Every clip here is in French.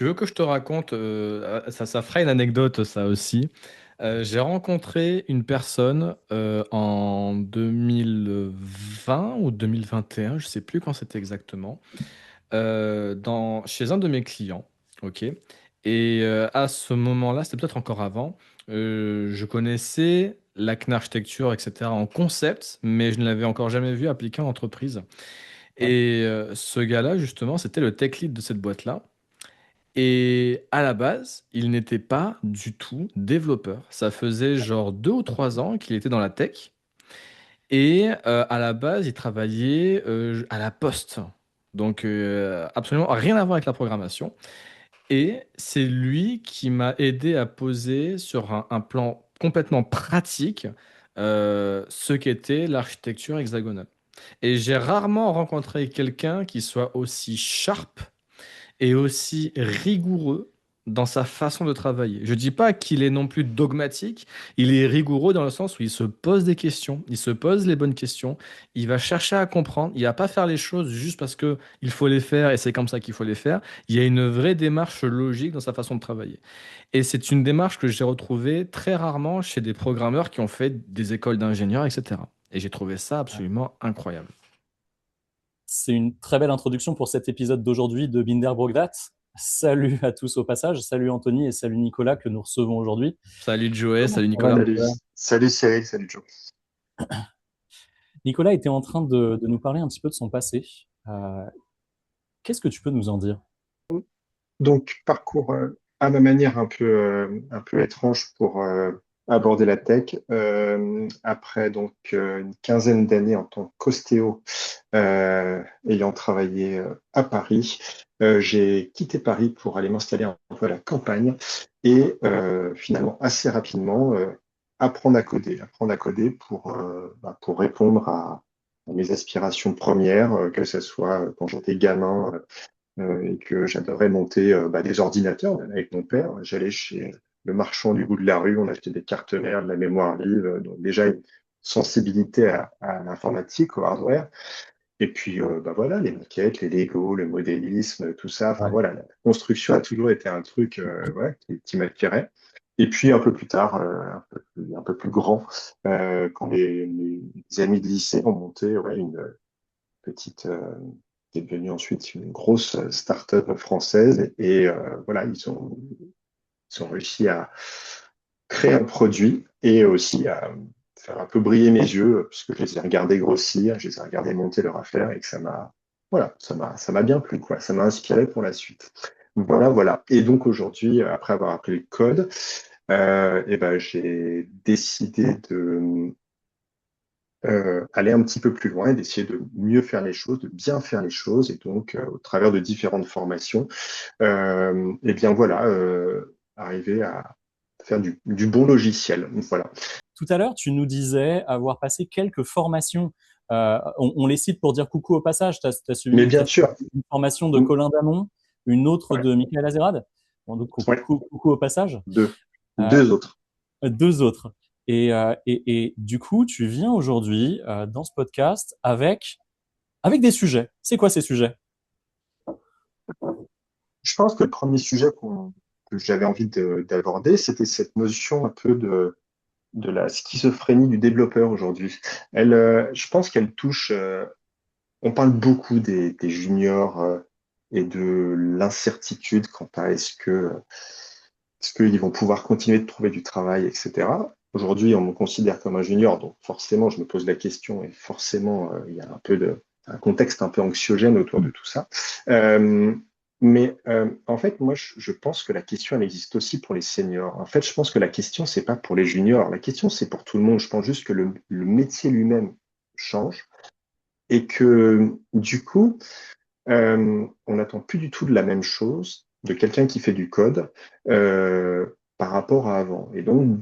Tu veux que je te raconte, ça fera une anecdote ça aussi. J'ai rencontré une personne en 2020 ou 2021, je sais plus quand c'était exactement, chez un de mes clients. Ok. Et à ce moment-là, c'était peut-être encore avant, je connaissais la CNA architecture, etc. en concept, mais je ne l'avais encore jamais vu appliqué en entreprise. Ouais. Et ce gars-là, justement, c'était le tech lead de cette boîte-là. Et à la base, il n'était pas du tout développeur. Ça faisait genre 2 ou 3 ans qu'il était dans la tech. Et à la base, il travaillait à la poste. Donc absolument rien à voir avec la programmation. Et c'est lui qui m'a aidé à poser sur un plan complètement pratique ce qu'était l'architecture hexagonale. Et j'ai rarement rencontré quelqu'un qui soit aussi sharp et aussi rigoureux dans sa façon de travailler. Je ne dis pas qu'il est non plus dogmatique, il est rigoureux dans le sens où il se pose des questions, il se pose les bonnes questions, il va chercher à comprendre, il va pas faire les choses juste parce que il faut les faire et c'est comme ça qu'il faut les faire. Il y a une vraie démarche logique dans sa façon de travailler. Et c'est une démarche que j'ai retrouvée très rarement chez des programmeurs qui ont fait des écoles d'ingénieurs, etc. Et j'ai trouvé ça absolument incroyable. C'est une très belle introduction pour cet épisode d'aujourd'hui de Binder Brogdate. Salut à tous au passage, salut Anthony et salut Nicolas que nous recevons aujourd'hui. Salut Joey, Comment salut ça va, Nicolas. Salut, Nicolas? salut Cyril, salut Joe. Nicolas était en train de nous parler un petit peu de son passé. Euh, Qu'est-ce que tu peux nous en dire? Donc, parcours à ma manière un peu étrange pour aborder la tech. Après donc une quinzaine d'années en tant qu'ostéo, ayant travaillé à Paris, j'ai quitté Paris pour aller m'installer un peu à la campagne et finalement assez rapidement apprendre à coder pour répondre à mes aspirations premières, que ce soit quand j'étais gamin et que j'adorais monter des ordinateurs même avec mon père. J'allais chez le marchand du bout de la rue, on achetait des cartes mères, de la mémoire vive, donc déjà une sensibilité à l'informatique, au hardware. Et puis voilà, les maquettes, les Lego, le modélisme, tout ça. Enfin Ouais. voilà, la construction a toujours été un truc ouais, qui m'attirait. Et puis un peu plus tard, un peu plus grand, quand les amis de lycée ont monté ouais, une petite qui est devenue ensuite une grosse start-up française. Et voilà, ils ont réussi à créer un produit et aussi à faire un peu briller mes yeux, puisque je les ai regardés grossir, je les ai regardés monter leur affaire et que voilà, ça m'a bien plu, quoi. Ça m'a inspiré pour la suite. Voilà, voilà. Et donc aujourd'hui, après avoir appris le code, et ben, j'ai décidé de aller un petit peu plus loin et d'essayer de mieux faire les choses, de bien faire les choses. Et donc, au travers de différentes formations, et bien voilà, arriver à faire du bon logiciel. Voilà. Tout à l'heure, tu nous disais avoir passé quelques formations. On les cite pour dire coucou au passage. Tu as Mais suivi bien sûr, une formation de mm, Colin Damon, une autre ouais, de Michael Azerrad. Bon, donc, ouais, coucou au passage. deux, Euh, deux autres. Deux autres. Et du coup, tu viens aujourd'hui dans ce podcast avec des sujets. C'est quoi ces sujets? Je pense que le premier sujet que j'avais envie d'aborder, c'était cette notion un peu de la schizophrénie du développeur aujourd'hui. Je pense qu'elle touche. On parle beaucoup des juniors et de l'incertitude quant à est-ce qu'ils vont pouvoir continuer de trouver du travail, etc. Aujourd'hui, on me considère comme un junior, donc forcément, je me pose la question et forcément, il y a un contexte un peu anxiogène autour de tout ça. Euh, en fait, moi, je pense que la question, elle existe aussi pour les seniors. En fait, je pense que la question, c'est pas pour les juniors. La question, c'est pour tout le monde. Je pense juste que le métier lui-même change et que du coup, on n'attend plus du tout de la même chose de quelqu'un qui fait du code par rapport à avant. Et donc,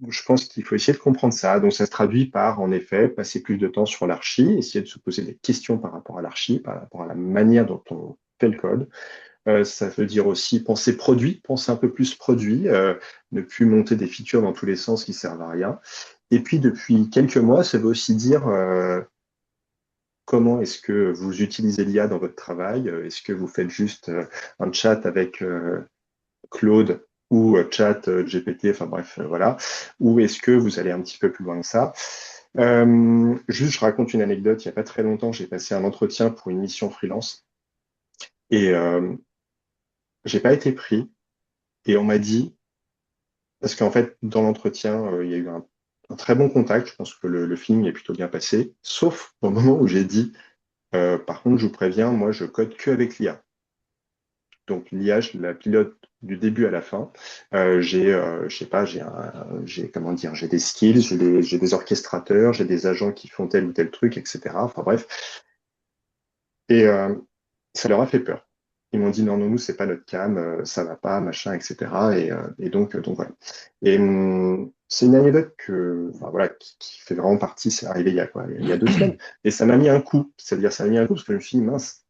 je pense qu'il faut essayer de comprendre ça. Donc, ça se traduit par, en effet, passer plus de temps sur l'archi, essayer de se poser des questions par rapport à l'archi, par rapport à la manière dont on fait le code. Ça veut dire aussi penser produit, penser un peu plus produit, ne plus monter des features dans tous les sens qui servent à rien. Et puis, depuis quelques mois, ça veut aussi dire comment est-ce que vous utilisez l'IA dans votre travail? Est-ce que vous faites juste un chat avec Claude ou chat GPT, enfin bref, voilà. Ou est-ce que vous allez un petit peu plus loin que ça? Juste, je raconte une anecdote. Il n'y a pas très longtemps, j'ai passé un entretien pour une mission freelance et j'ai pas été pris. Et on m'a dit, parce qu'en fait, dans l'entretien, il y a eu un très bon contact. Je pense que le film est plutôt bien passé, sauf au moment où j'ai dit, par contre, je vous préviens, moi, je code que avec l'IA. Donc l'IA, je la pilote du début à la fin. Je sais pas, j'ai comment dire, j'ai des skills, j'ai des orchestrateurs, j'ai des agents qui font tel ou tel truc, etc. Enfin bref. Et ça leur a fait peur. Ils m'ont dit non, non, nous, c'est pas notre cam, ça va pas, machin, etc. Et donc voilà. Et c'est une anecdote enfin, voilà, qui fait vraiment partie, c'est arrivé il y a 2 semaines. Et ça m'a mis un coup. C'est-à-dire, ça m'a mis un coup parce que je me suis dit, mince,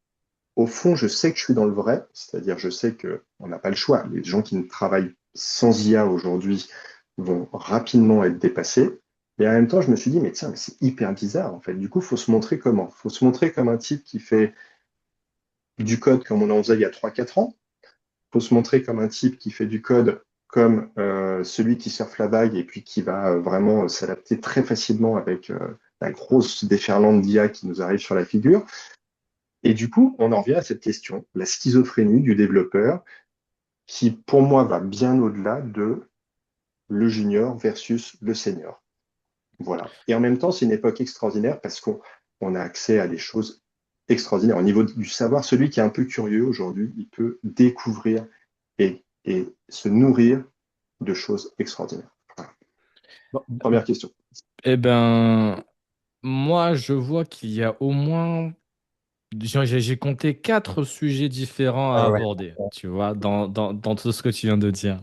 au fond, je sais que je suis dans le vrai. C'est-à-dire, je sais qu'on n'a pas le choix. Les gens qui ne travaillent sans IA aujourd'hui vont rapidement être dépassés. Et en même temps, je me suis dit, mais tiens, mais c'est hyper bizarre, en fait. Du coup, il faut se montrer comment? Il faut se montrer comme un type qui fait du code comme on en faisait il y a 3 4 ans. Il faut se montrer comme un type qui fait du code comme celui qui surfe la vague et puis qui va vraiment s'adapter très facilement avec la grosse déferlante d'IA qui nous arrive sur la figure. Et du coup, on en revient à cette question, la schizophrénie du développeur, qui pour moi va bien au-delà de le junior versus le senior. Voilà. Et en même temps, c'est une époque extraordinaire parce qu'on a accès à des choses extraordinaires. Au niveau du savoir, celui qui est un peu curieux aujourd'hui, il peut découvrir et se nourrir de choses extraordinaires. Voilà. Bon, Première question. Eh ben, moi, je vois qu'il y a au moins, j'ai compté 4 sujets différents à ouais, ouais. aborder, tu vois, dans tout ce que tu viens de dire.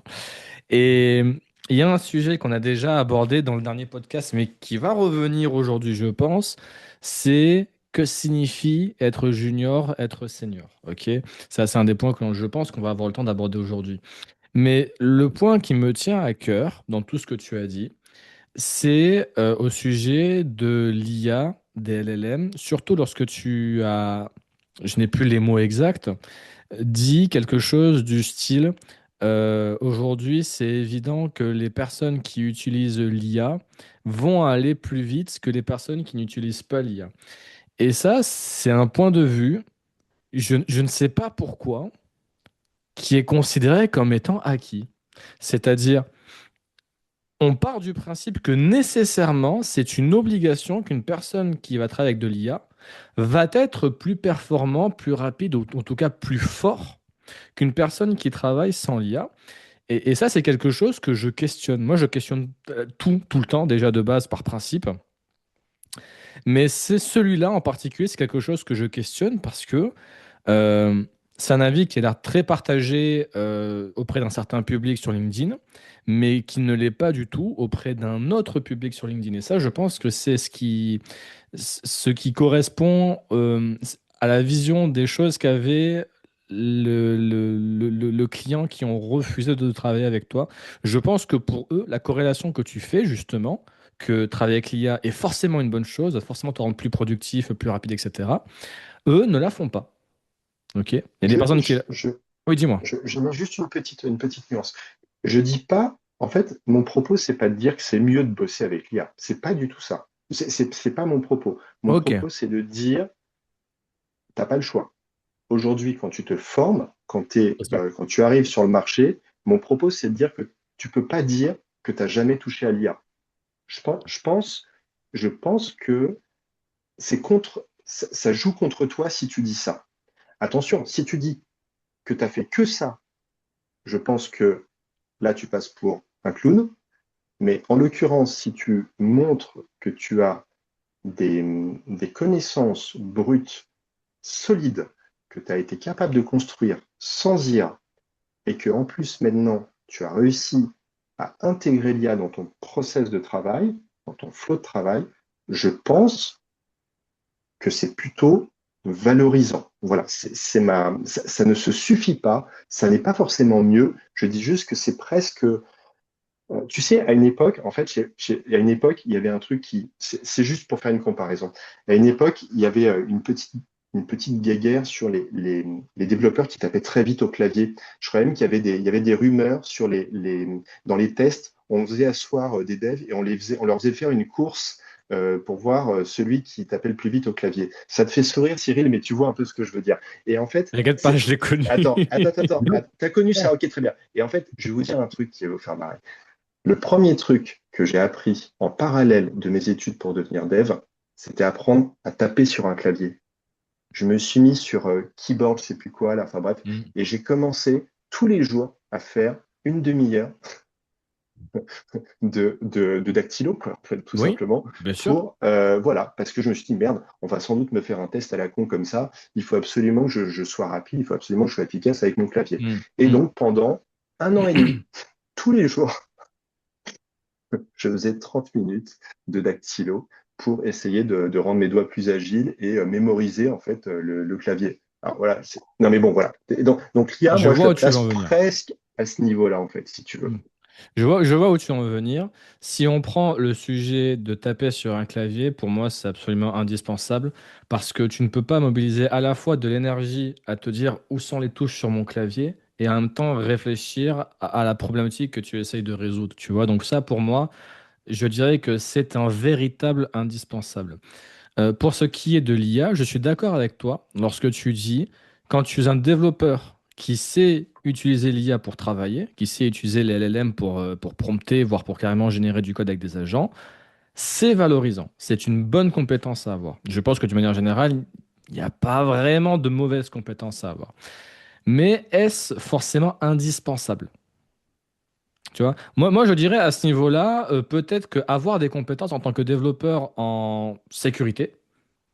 Et il y a un sujet qu'on a déjà abordé dans le dernier podcast, mais qui va revenir aujourd'hui, je pense, c'est que signifie être junior, être senior. Ok? Ça, c'est un des points que je pense qu'on va avoir le temps d'aborder aujourd'hui. Mais le point qui me tient à cœur dans tout ce que tu as dit, c'est au sujet de l'IA, des LLM, surtout lorsque tu as, je n'ai plus les mots exacts, dit quelque chose du style aujourd'hui, c'est évident que les personnes qui utilisent l'IA vont aller plus vite que les personnes qui n'utilisent pas l'IA. Et ça, c'est un point de vue, je ne sais pas pourquoi, qui est considéré comme étant acquis. C'est-à-dire, on part du principe que nécessairement, c'est une obligation qu'une personne qui va travailler avec de l'IA va être plus performant, plus rapide, ou en tout cas plus fort qu'une personne qui travaille sans l'IA. Et ça, c'est quelque chose que je questionne. Moi, je questionne tout le temps, déjà de base, par principe. Mais c'est celui-là en particulier, c'est quelque chose que je questionne parce que euh, c'est un avis qui a l'air très partagé auprès d'un certain public sur LinkedIn, mais qui ne l'est pas du tout auprès d'un autre public sur LinkedIn. Et ça, je pense que c'est ce qui correspond à la vision des choses qu'avait le client qui ont refusé de travailler avec toi. Je pense que pour eux, la corrélation que tu fais, justement, que travailler avec l'IA est forcément une bonne chose, va forcément te rendre plus productif, plus rapide, etc. Eux ne la font pas. Ok. Il y a des Je, personnes qui. je, je, Oui, dis-moi. je mets juste une petite nuance. Je dis pas, en fait, mon propos, c'est pas de dire que c'est mieux de bosser avec l'IA. C'est pas du tout ça. C'est pas mon propos. Mon Ok. propos, c'est de dire, t'as pas le choix. Aujourd'hui, quand tu te formes, Bien sûr. quand tu arrives sur le marché, mon propos, c'est de dire que tu peux pas dire que tu n'as jamais touché à l'IA. Je pense, je pense, je pense que ça joue contre toi si tu dis ça. Attention, si tu dis que tu as fait que ça, je pense que là, tu passes pour un clown. Mais en l'occurrence, si tu montres que tu as des connaissances brutes, solides, que tu as été capable de construire sans IA, et que en plus maintenant, tu as réussi à intégrer l'IA dans ton process de travail, dans ton flow de travail, je pense que c'est plutôt valorisant. Voilà, ça ne se suffit pas, ça n'est pas forcément mieux. Je dis juste que c'est presque Tu sais, à une époque, en fait, à une époque, il y avait un truc c'est juste pour faire une comparaison. À une époque, il y avait une petite guéguerre sur les développeurs qui tapaient très vite au clavier. Je crois même il y avait des rumeurs sur dans les tests. On faisait asseoir des devs et on leur faisait faire une course pour voir celui qui tapait le plus vite au clavier. Ça te fait sourire, Cyril, mais tu vois un peu ce que je veux dire. Et en fait, T'inquiète pas, je l'ai connu. attends. T'as connu ça, ok, très bien. Et en fait, je vais vous dire un truc qui va vous faire marrer. Le premier truc que j'ai appris en parallèle de mes études pour devenir dev, c'était apprendre à taper sur un clavier. Je me suis mis sur keyboard, je sais plus quoi, là, enfin bref, Mm. et j'ai commencé tous les jours à faire une demi-heure de dactylo, quoi, en fait, tout Oui, simplement, bien sûr. voilà, parce que je me suis dit, merde, on va sans doute me faire un test à la con comme ça, il faut absolument que je sois rapide, il faut absolument que je sois efficace avec mon clavier. Mm. Et Mm. donc, pendant un an et demi, tous les jours, je faisais 30 minutes de dactylo pour essayer de rendre mes doigts plus agiles et mémoriser en fait le clavier. Alors voilà, non mais bon voilà. Et donc l'IA, Je moi je vois le où tu veux place en venir. presque à ce niveau-là en fait, si tu veux. Mm. Je vois où tu en veux venir. Si on prend le sujet de taper sur un clavier, pour moi, c'est absolument indispensable parce que tu ne peux pas mobiliser à la fois de l'énergie à te dire où sont les touches sur mon clavier et en même temps réfléchir à la problématique que tu essayes de résoudre. Tu vois, donc ça, pour moi, je dirais que c'est un véritable indispensable. Pour ce qui est de l'IA, je suis d'accord avec toi lorsque tu dis, quand tu es un développeur qui sait utiliser l'IA pour travailler, qui sait utiliser les LLM pour prompter, voire pour carrément générer du code avec des agents, c'est valorisant. C'est une bonne compétence à avoir. Je pense que d'une manière générale, il n'y a pas vraiment de mauvaises compétences à avoir. Mais est-ce forcément indispensable? Tu vois? Moi, je dirais à ce niveau-là, peut-être qu'avoir des compétences en tant que développeur en sécurité,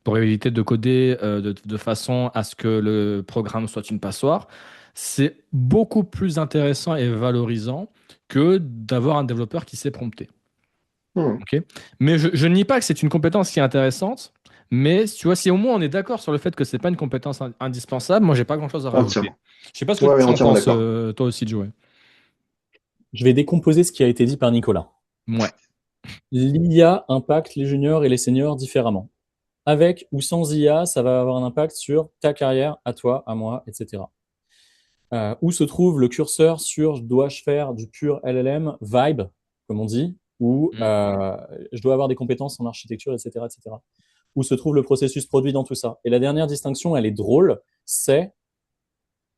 pour éviter de coder de façon à ce que le programme soit une passoire, c'est beaucoup plus intéressant et valorisant que d'avoir un développeur qui sait prompter. Hmm, Ok. Mais je nie pas que c'est une compétence qui est intéressante, mais tu vois, si au moins on est d'accord sur le fait que c'est pas une compétence indispensable, moi j'ai pas grand-chose à rajouter. entièrement. Je sais pas ce que Ouais, ouais, tu en entièrement penses, d'accord. toi aussi, Joey. Je vais décomposer ce qui a été dit par Nicolas. Ouais. L'IA impacte les juniors et les seniors différemment. Avec ou sans IA, ça va avoir un impact sur ta carrière, à toi, à moi, etc. Où se trouve le curseur sur dois-je faire du pur LLM vibe, comme on dit, ou Mm. je dois avoir des compétences en architecture, etc., etc. Où se trouve le processus produit dans tout ça. Et la dernière distinction, elle est drôle, c'est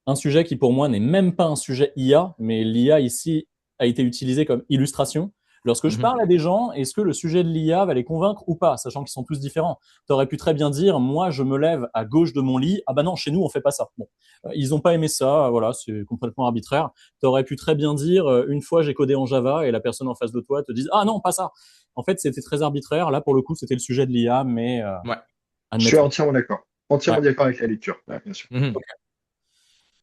un sujet qui pour moi n'est même pas un sujet IA, mais l'IA ici a été utilisé comme illustration. Lorsque je Mhm. parle à des gens, est-ce que le sujet de l'IA va les convaincre ou pas, sachant qu'ils sont tous différents? Tu aurais pu très bien dire, moi je me lève à gauche de mon lit, ah bah non, chez nous on fait pas ça. Bon, ils n'ont pas aimé ça, voilà, c'est complètement arbitraire. Tu aurais pu très bien dire, une fois j'ai codé en Java et la personne en face de toi te dit, ah non, pas ça. En fait, c'était très arbitraire. Là, pour le coup, c'était le sujet de l'IA, mais Ouais. Je suis admettons. entièrement d'accord. Ouais. Entièrement d'accord avec la lecture, ouais, bien sûr. Mhm.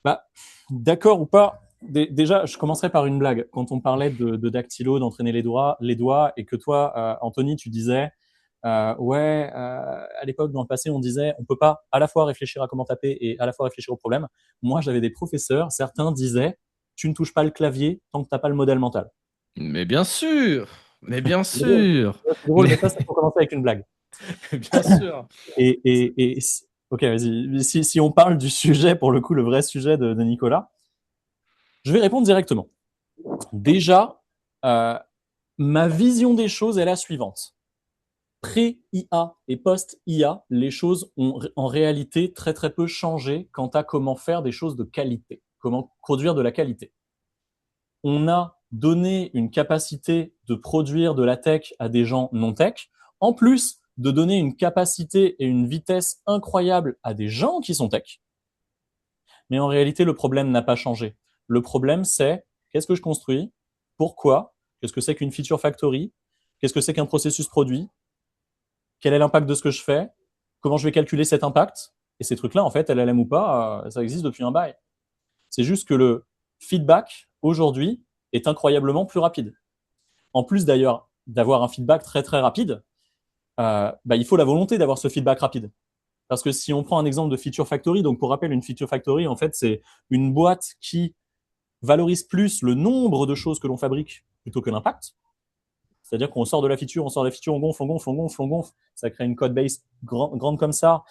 Bah, d'accord ou pas. Déjà, je commencerai par une blague. Quand on parlait de dactylo, d'entraîner les doigts, et que toi, Anthony, tu disais, ouais, à l'époque, dans le passé, on disait, on peut pas à la fois réfléchir à comment taper et à la fois réfléchir au problème. Moi, j'avais des professeurs, certains disaient, tu ne touches pas le clavier tant que t'as pas le modèle mental. Mais bien sûr. Mais bien C'est drôle, sûr. c'est drôle, Mais mais ça, c'est pour commencer avec une blague. bien sûr. Ok, vas-y. Si on parle du sujet, pour le coup, le vrai sujet de Nicolas, je vais répondre directement. Déjà, euh, ma vision des choses est la suivante. Pré-IA et post-IA, les choses ont en réalité très très peu changé quant à comment faire des choses de qualité, comment produire de la qualité. On a donné une capacité de produire de la tech à des gens non tech, en plus de donner une capacité et une vitesse incroyable à des gens qui sont tech. Mais en réalité, le problème n'a pas changé. Le problème, c'est qu'est-ce que je construis, pourquoi, qu'est-ce que c'est qu'une feature factory, qu'est-ce que c'est qu'un processus produit, quel est l'impact de ce que je fais, comment je vais calculer cet impact. Et ces trucs-là, en fait, LLM ou pas, ça existe depuis un bail. C'est juste que le feedback, aujourd'hui, est incroyablement plus rapide. En plus, d'ailleurs, d'avoir un feedback très, très rapide, il faut la volonté d'avoir ce feedback rapide. Parce que si on prend un exemple de feature factory, donc pour rappel, une feature factory, en fait, c'est une boîte qui valorise plus le nombre de choses que l'on fabrique plutôt que l'impact. C'est-à-dire qu'on sort de la feature, on gonfle, on gonfle. Ça crée une code base grande comme ça.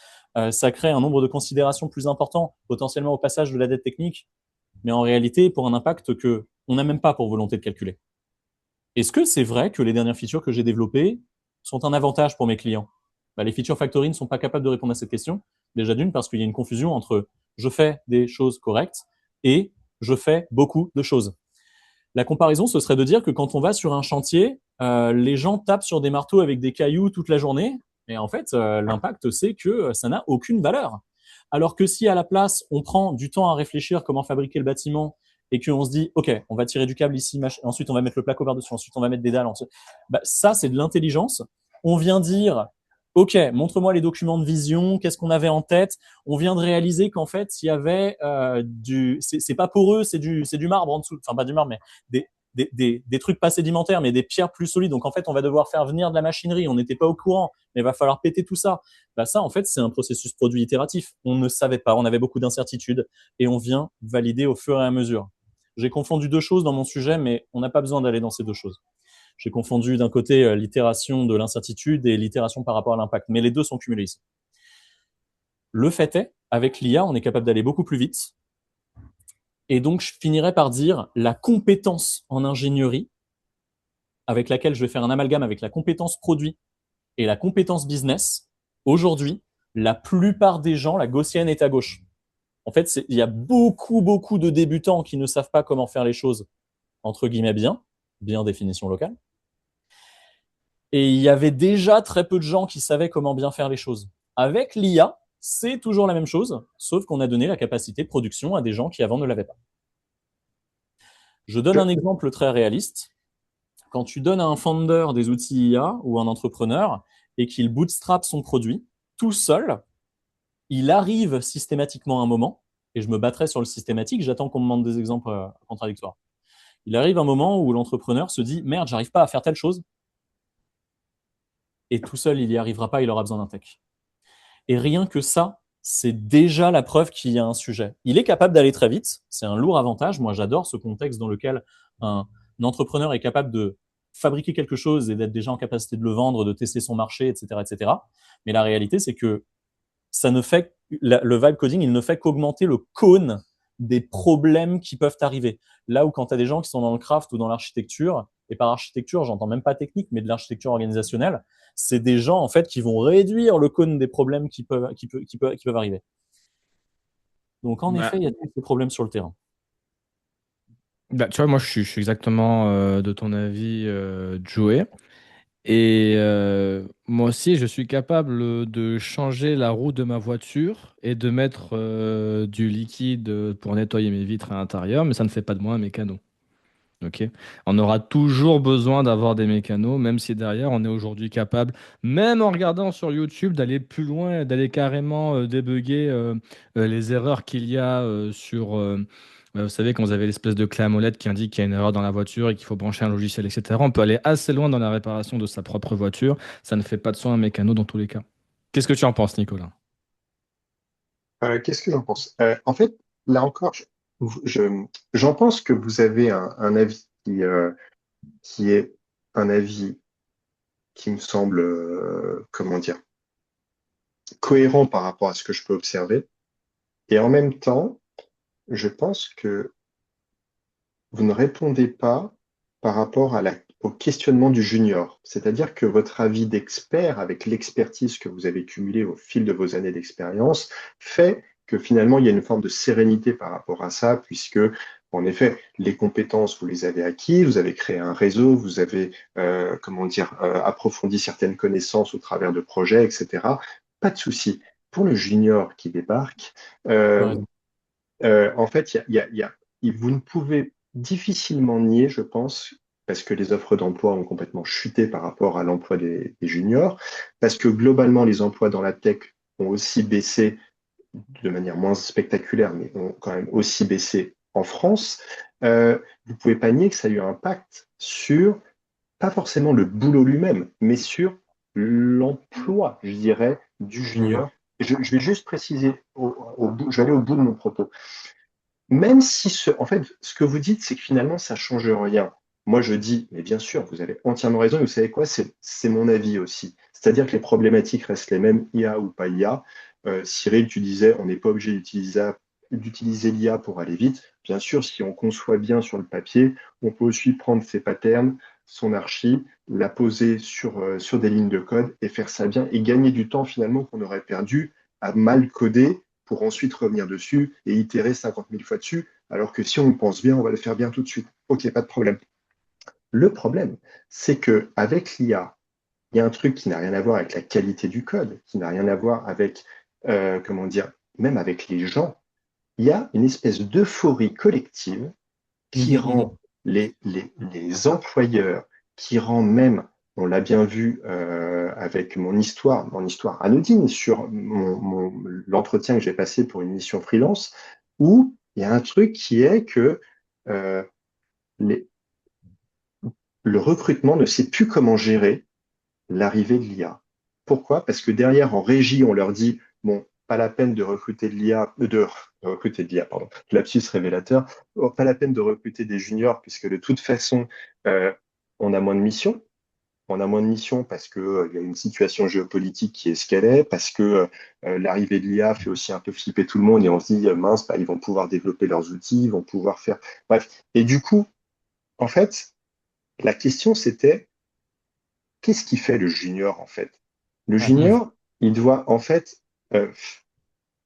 Ça crée un nombre de considérations plus important, potentiellement au passage de la dette technique, mais en réalité pour un impact que on n'a même pas pour volonté de calculer. Est-ce que c'est vrai que les dernières features que j'ai développées sont un avantage pour mes clients? Les feature factory ne sont pas capables de répondre à cette question. Déjà d'une, parce qu'il y a une confusion entre je fais des choses correctes et je fais beaucoup de choses. La comparaison, ce serait de dire que quand on va sur un chantier, les gens tapent sur des marteaux avec des cailloux toute la journée, et en fait, l'impact, c'est que ça n'a aucune valeur. Alors que si à la place, on prend du temps à réfléchir comment fabriquer le bâtiment et qu'on se dit, OK, on va tirer du câble ici, ensuite on va mettre le placo par-dessus, ensuite on va mettre des dalles, ça, c'est de l'intelligence. On vient dire, OK, montre-moi les documents de vision, qu'est-ce qu'on avait en tête. On vient de réaliser qu'en fait, il y avait c'est pas poreux, c'est du marbre en dessous, enfin pas du marbre, mais des trucs pas sédimentaires, mais des pierres plus solides. Donc en fait, on va devoir faire venir de la machinerie. On n'était pas au courant, mais il va falloir péter tout ça. Ça, en fait, c'est un processus produit itératif. On ne savait pas, on avait beaucoup d'incertitudes et on vient valider au fur et à mesure. J'ai confondu deux choses dans mon sujet, mais on n'a pas besoin d'aller dans ces deux choses. J'ai confondu d'un côté l'itération de l'incertitude et l'itération par rapport à l'impact, mais les deux sont cumulés ici. Le fait est, avec l'IA, on est capable d'aller beaucoup plus vite. Et donc, je finirais par dire la compétence en ingénierie, avec laquelle je vais faire un amalgame avec la compétence produit et la compétence business. Aujourd'hui, la plupart des gens, la gaussienne est à gauche. En fait, il y a beaucoup de débutants qui ne savent pas comment faire les choses, entre guillemets bien définition locale. Et il y avait déjà très peu de gens qui savaient comment bien faire les choses. Avec l'IA, c'est toujours la même chose, sauf qu'on a donné la capacité de production à des gens qui avant ne l'avaient pas. Je donne un exemple très réaliste. Quand tu donnes à un founder des outils IA ou un entrepreneur et qu'il bootstrap son produit tout seul, il arrive systématiquement à un moment, et je me battrai sur le systématique, j'attends qu'on me demande des exemples contradictoires. Il arrive un moment où l'entrepreneur se dit « Merde, j'arrive pas à faire telle chose », et tout seul, il n'y arrivera pas, il aura besoin d'un tech. Et rien que ça, c'est déjà la preuve qu'il y a un sujet. Il est capable d'aller très vite, c'est un lourd avantage. Moi, j'adore ce contexte dans lequel un entrepreneur est capable de fabriquer quelque chose et d'être déjà en capacité de le vendre, de tester son marché, etc., etc. Mais la réalité, c'est que ça ne fait le vibe coding, il ne fait qu'augmenter le cône des problèmes qui peuvent arriver. Là où quand tu as des gens qui sont dans le craft ou dans l'architecture, et par architecture, j'entends même pas technique, mais de l'architecture organisationnelle, c'est des gens en fait qui vont réduire le cône des problèmes qui peuvent arriver. Donc en effet, il y a tous ces problèmes sur le terrain. Tu vois, moi je suis exactement de ton avis, Joey. Et moi aussi, je suis capable de changer la roue de ma voiture et de mettre du liquide pour nettoyer mes vitres à l'intérieur, mais ça ne fait pas de moi un mécano. Ok. On aura toujours besoin d'avoir des mécanos, même si derrière on est aujourd'hui capable, même en regardant sur YouTube, d'aller plus loin, d'aller carrément débugger les erreurs qu'il y a vous savez, quand vous avez l'espèce de clé à molette qui indique qu'il y a une erreur dans la voiture et qu'il faut brancher un logiciel, etc. On peut aller assez loin dans la réparation de sa propre voiture. Ça ne fait pas de soi un mécano dans tous les cas. Qu'est-ce que tu en penses, Nicolas? Qu'est-ce que j'en pense? En fait, là encore, j'en pense que vous avez un avis qui est un avis qui me semble, comment dire, cohérent par rapport à ce que je peux observer. Et en même temps, je pense que vous ne répondez pas par rapport au questionnement du junior. C'est-à-dire que votre avis d'expert, avec l'expertise que vous avez cumulée au fil de vos années d'expérience, fait que finalement, il y a une forme de sérénité par rapport à ça, puisque, en effet, les compétences, vous les avez acquises, vous avez créé un réseau, vous avez, comment dire, approfondi certaines connaissances au travers de projets, etc. Pas de souci. Pour le junior qui débarque, euh, en fait, vous ne pouvez difficilement nier, je pense, parce que les offres d'emploi ont complètement chuté par rapport à l'emploi des juniors, parce que globalement, les emplois dans la tech ont aussi baissé de manière moins spectaculaire, mais ont quand même aussi baissé en France. Vous ne pouvez pas nier que ça a eu un impact sur, pas forcément le boulot lui-même, mais sur l'emploi, je dirais, du junior. Je vais juste préciser, je vais aller au bout de mon propos. Même si en fait, ce que vous dites, c'est que finalement, ça change rien. Moi, je dis, mais bien sûr, vous avez entièrement raison, et vous savez quoi, c'est mon avis aussi. C'est-à-dire que les problématiques restent les mêmes, IA ou pas IA. Cyril, tu disais, on n'est pas obligé d'utiliser l'IA pour aller vite. Bien sûr, si on conçoit bien sur le papier, on peut aussi prendre ses patterns, son archi, la poser sur des lignes de code et faire ça bien et gagner du temps finalement qu'on aurait perdu à mal coder pour ensuite revenir dessus et itérer 50 000 fois dessus. Alors que si on pense bien, on va le faire bien tout de suite. Ok, pas de problème. Le problème, c'est que avec l'IA, il y a un truc qui n'a rien à voir avec la qualité du code, qui n'a rien à voir avec, comment dire, même avec les gens. Il y a une espèce d'euphorie collective qui rend les employeurs, qui rend même, on l'a bien vu avec mon histoire anodine sur l'entretien que j'ai passé pour une mission freelance, où il y a un truc qui est que euh, les, le recrutement ne sait plus comment gérer l'arrivée de l'IA. Pourquoi? Parce que derrière, en régie, on leur dit, bon, pas la peine de recruter de l'IA, de recruter de l'IA, pardon, lapsus révélateur, oh, pas la peine de recruter des juniors, puisque de toute façon, euh, on a moins de missions. On a moins de missions parce que, il y a une situation géopolitique qui est ce qu'elle est, parce que l'arrivée de l'IA fait aussi un peu flipper tout le monde et on se dit, mince, bah, ils vont pouvoir développer leurs outils, ils vont pouvoir faire. Bref. Et du coup, en fait, la question c'était, qu'est-ce qui fait le junior en fait? Le junior, il doit en fait euh,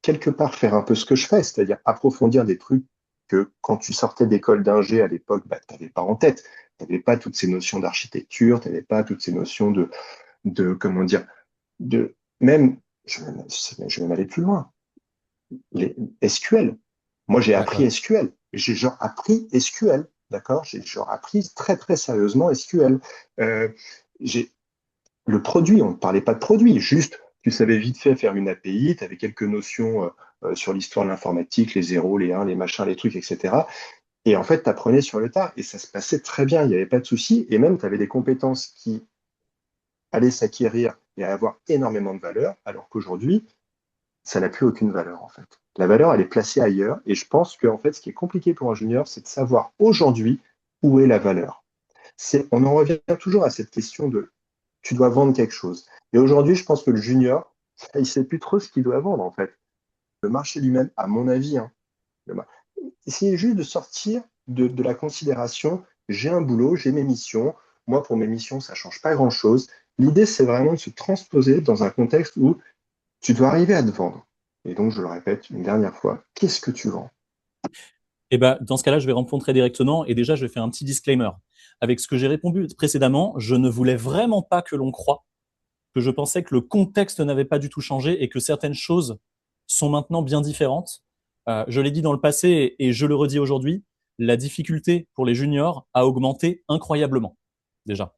quelque part faire un peu ce que je fais, c'est-à-dire approfondir des trucs que quand tu sortais d'école d'ingé à l'époque, bah, tu n'avais pas en tête. Tu n'avais pas toutes ces notions d'architecture, tu n'avais pas toutes ces notions comment dire, de même, je vais même aller plus loin, les SQL. Moi, j'ai appris D'accord. SQL. J'ai genre appris SQL, d'accord? J'ai genre appris très, très sérieusement SQL. Euh, j'ai le produit, on ne parlait pas de produit, juste tu savais vite fait faire une API, tu avais quelques notions sur l'histoire de l'informatique, les zéros, les 1, les machins, les trucs, etc. Et en fait, tu apprenais sur le tas et ça se passait très bien, il n'y avait pas de souci. Et même, tu avais des compétences qui allaient s'acquérir et avoir énormément de valeur, alors qu'aujourd'hui, ça n'a plus aucune valeur en fait. La valeur, elle est placée ailleurs et je pense que en fait, ce qui est compliqué pour un junior, c'est de savoir aujourd'hui où est la valeur. On en revient toujours à cette question de tu dois vendre quelque chose. Et aujourd'hui, je pense que le junior, il ne sait plus trop ce qu'il doit vendre, en fait. Le marché lui-même, à mon avis, hein, essayez juste de sortir de la considération, j'ai un boulot, j'ai mes missions. Moi, pour mes missions, ça ne change pas grand-chose. L'idée, c'est vraiment de se transposer dans un contexte où tu dois arriver à te vendre. Et donc, je le répète une dernière fois, qu'est-ce que tu vends? Et ben, dans ce cas-là, je vais répondre très directement. Et déjà, je vais faire un petit disclaimer. Avec ce que j'ai répondu précédemment, je ne voulais vraiment pas que l'on croie que je pensais que le contexte n'avait pas du tout changé et que certaines choses sont maintenant bien différentes. Je l'ai dit dans le passé et je le redis aujourd'hui, la difficulté pour les juniors a augmenté incroyablement, déjà.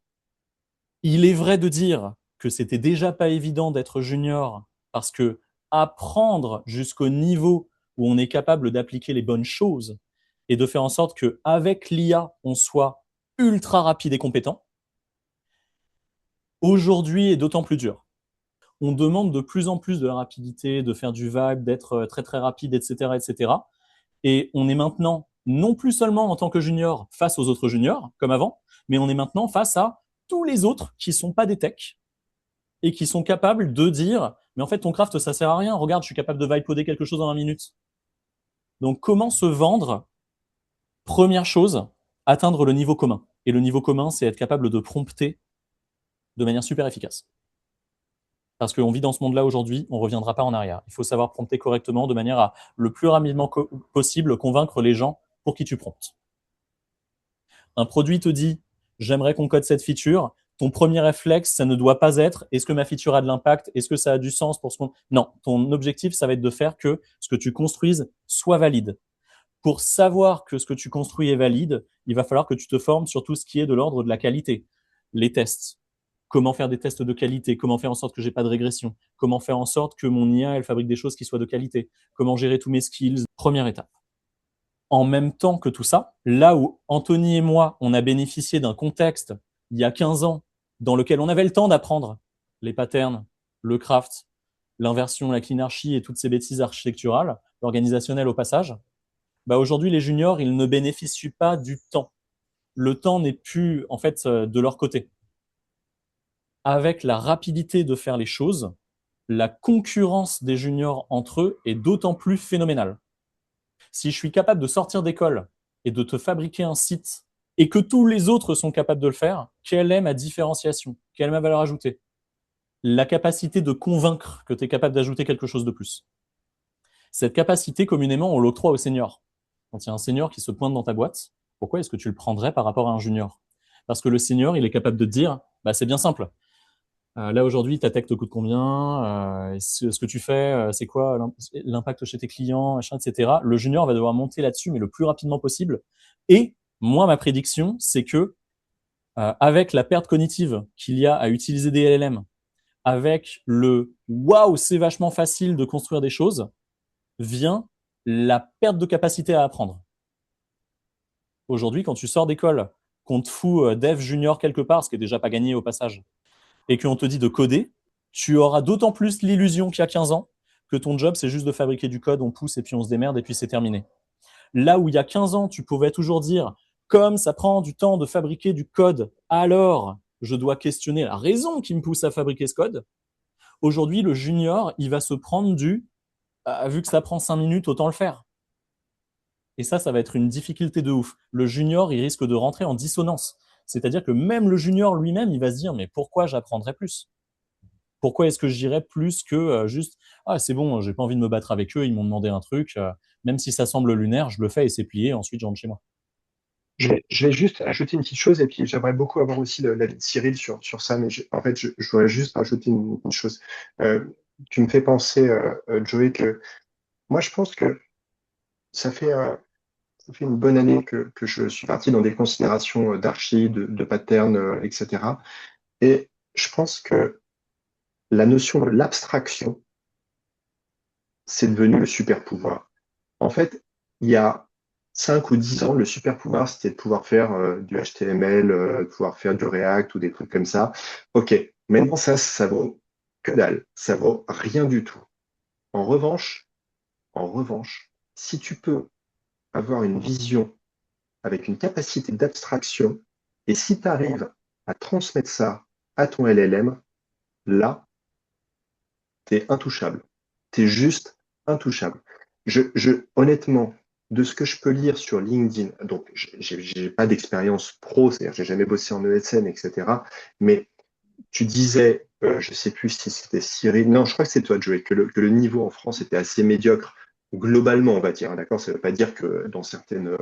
Il est vrai de dire que c'était déjà pas évident d'être junior parce que apprendre jusqu'au niveau où on est capable d'appliquer les bonnes choses et de faire en sorte qu'avec l'IA, on soit ultra rapide et compétent, aujourd'hui est d'autant plus dur. On demande de plus en plus de la rapidité, de faire du vibe, d'être très très rapide, etc., etc. Et on est maintenant non plus seulement en tant que junior face aux autres juniors comme avant, mais on est maintenant face à tous les autres qui sont pas des techs et qui sont capables de dire mais en fait ton craft ça sert à rien, regarde je suis capable de vibe-coder quelque chose en 20 minutes. Donc comment se vendre? Première chose, atteindre le niveau commun. Et le niveau commun, c'est être capable de prompter de manière super efficace. Parce qu'on vit dans ce monde-là aujourd'hui, on ne reviendra pas en arrière. Il faut savoir prompter correctement de manière à le plus rapidement possible convaincre les gens pour qui tu promptes. Un produit te dit j'aimerais qu'on code cette feature. Ton premier réflexe, ça ne doit pas être est-ce que ma feature a de l'impact? Est-ce que ça a du sens pour ce qu'on. Non, ton objectif, ça va être de faire que ce que tu construises soit valide. Pour savoir que ce que tu construis est valide, il va falloir que tu te formes sur tout ce qui est de l'ordre de la qualité. Les tests. Comment faire des tests de qualité? Comment faire en sorte que j'ai pas de régression? Comment faire en sorte que mon IA, elle fabrique des choses qui soient de qualité? Comment gérer tous mes skills? Première étape. En même temps que tout ça, là où Anthony et moi, on a bénéficié d'un contexte il y a 15 ans dans lequel on avait le temps d'apprendre les patterns, le craft, l'inversion, la cleanarchy et toutes ces bêtises architecturales, organisationnelles au passage, bah aujourd'hui, les juniors, ils ne bénéficient pas du temps. le temps n'est plus en fait de leur côté. Avec la rapidité de faire les choses, la concurrence des juniors entre eux est d'autant plus phénoménale. Si je suis capable de sortir d'école et de te fabriquer un site et que tous les autres sont capables de le faire, quelle est ma différenciation? Quelle est ma valeur ajoutée? La capacité de convaincre que tu es capable d'ajouter quelque chose de plus. Cette capacité, communément, on l'octroie aux seniors. Quand il y a un senior qui se pointe dans ta boîte, pourquoi est-ce que tu le prendrais par rapport à un junior? Parce que le senior, il est capable de te dire, bah, c'est bien simple. Là, aujourd'hui, ta tech te coûte combien? Ce que tu fais, c'est quoi l'impact chez tes clients, machin, etc. Le junior va devoir monter là-dessus, mais le plus rapidement possible. Et moi, ma prédiction, c'est que avec la perte cognitive qu'il y a à utiliser des LLM, avec le waouh, c'est vachement facile de construire des choses, vient la perte de capacité à apprendre. Aujourd'hui, quand tu sors d'école, qu'on te fout dev junior quelque part, ce qui est déjà pas gagné au passage, et qu'on te dit de coder, tu auras d'autant plus l'illusion qu'il y a 15 ans que ton job, c'est juste de fabriquer du code, on pousse et puis on se démerde et puis c'est terminé. Là où il y a 15 ans, tu pouvais toujours dire, comme ça prend du temps de fabriquer du code, alors je dois questionner la raison qui me pousse à fabriquer ce code. Aujourd'hui, le junior, il va se prendre vu que ça prend 5 minutes, autant le faire. Et ça va être une difficulté de ouf. Le junior, il risque de rentrer en dissonance. C'est-à-dire que même le junior lui-même, il va se dire, mais pourquoi j'apprendrai plus? Pourquoi est-ce que j'irais plus que juste ah c'est bon, j'ai pas envie de me battre avec eux, ils m'ont demandé un truc, même si ça semble lunaire, je le fais et c'est plié, ensuite je rentre chez moi. Je vais juste ajouter une petite chose, et puis j'aimerais beaucoup avoir aussi l'avis de Cyril sur ça, mais en fait, je voudrais juste rajouter une chose. Euh, Tu me fais penser, Joey, que moi, je pense que ça fait, ça fait une bonne année que je suis parti dans des considérations d'archi, de patterns, etc. Et je pense que la notion de l'abstraction, c'est devenu le super pouvoir. En fait, il y a 5 ou 10 ans, le super pouvoir, c'était de pouvoir faire du HTML, de pouvoir faire du React ou des trucs comme ça. OK, maintenant, ça vaut que dalle. Ça vaut rien du tout. En revanche, en revanche, si tu peux avoir une vision avec une capacité d'abstraction, et si tu arrives à transmettre ça à ton LLM, là, t'es intouchable. T'es juste intouchable. Honnêtement, de ce que je peux lire sur LinkedIn, donc j'ai pas d'expérience pro, c'est-à-dire j'ai jamais bossé en ESN, etc. Mais tu disais, je sais plus si c'était Cyril, non, je crois que c'est toi, Joey, que le niveau en France était assez médiocre globalement, on va dire. D'accord, ça veut pas dire que dans certaines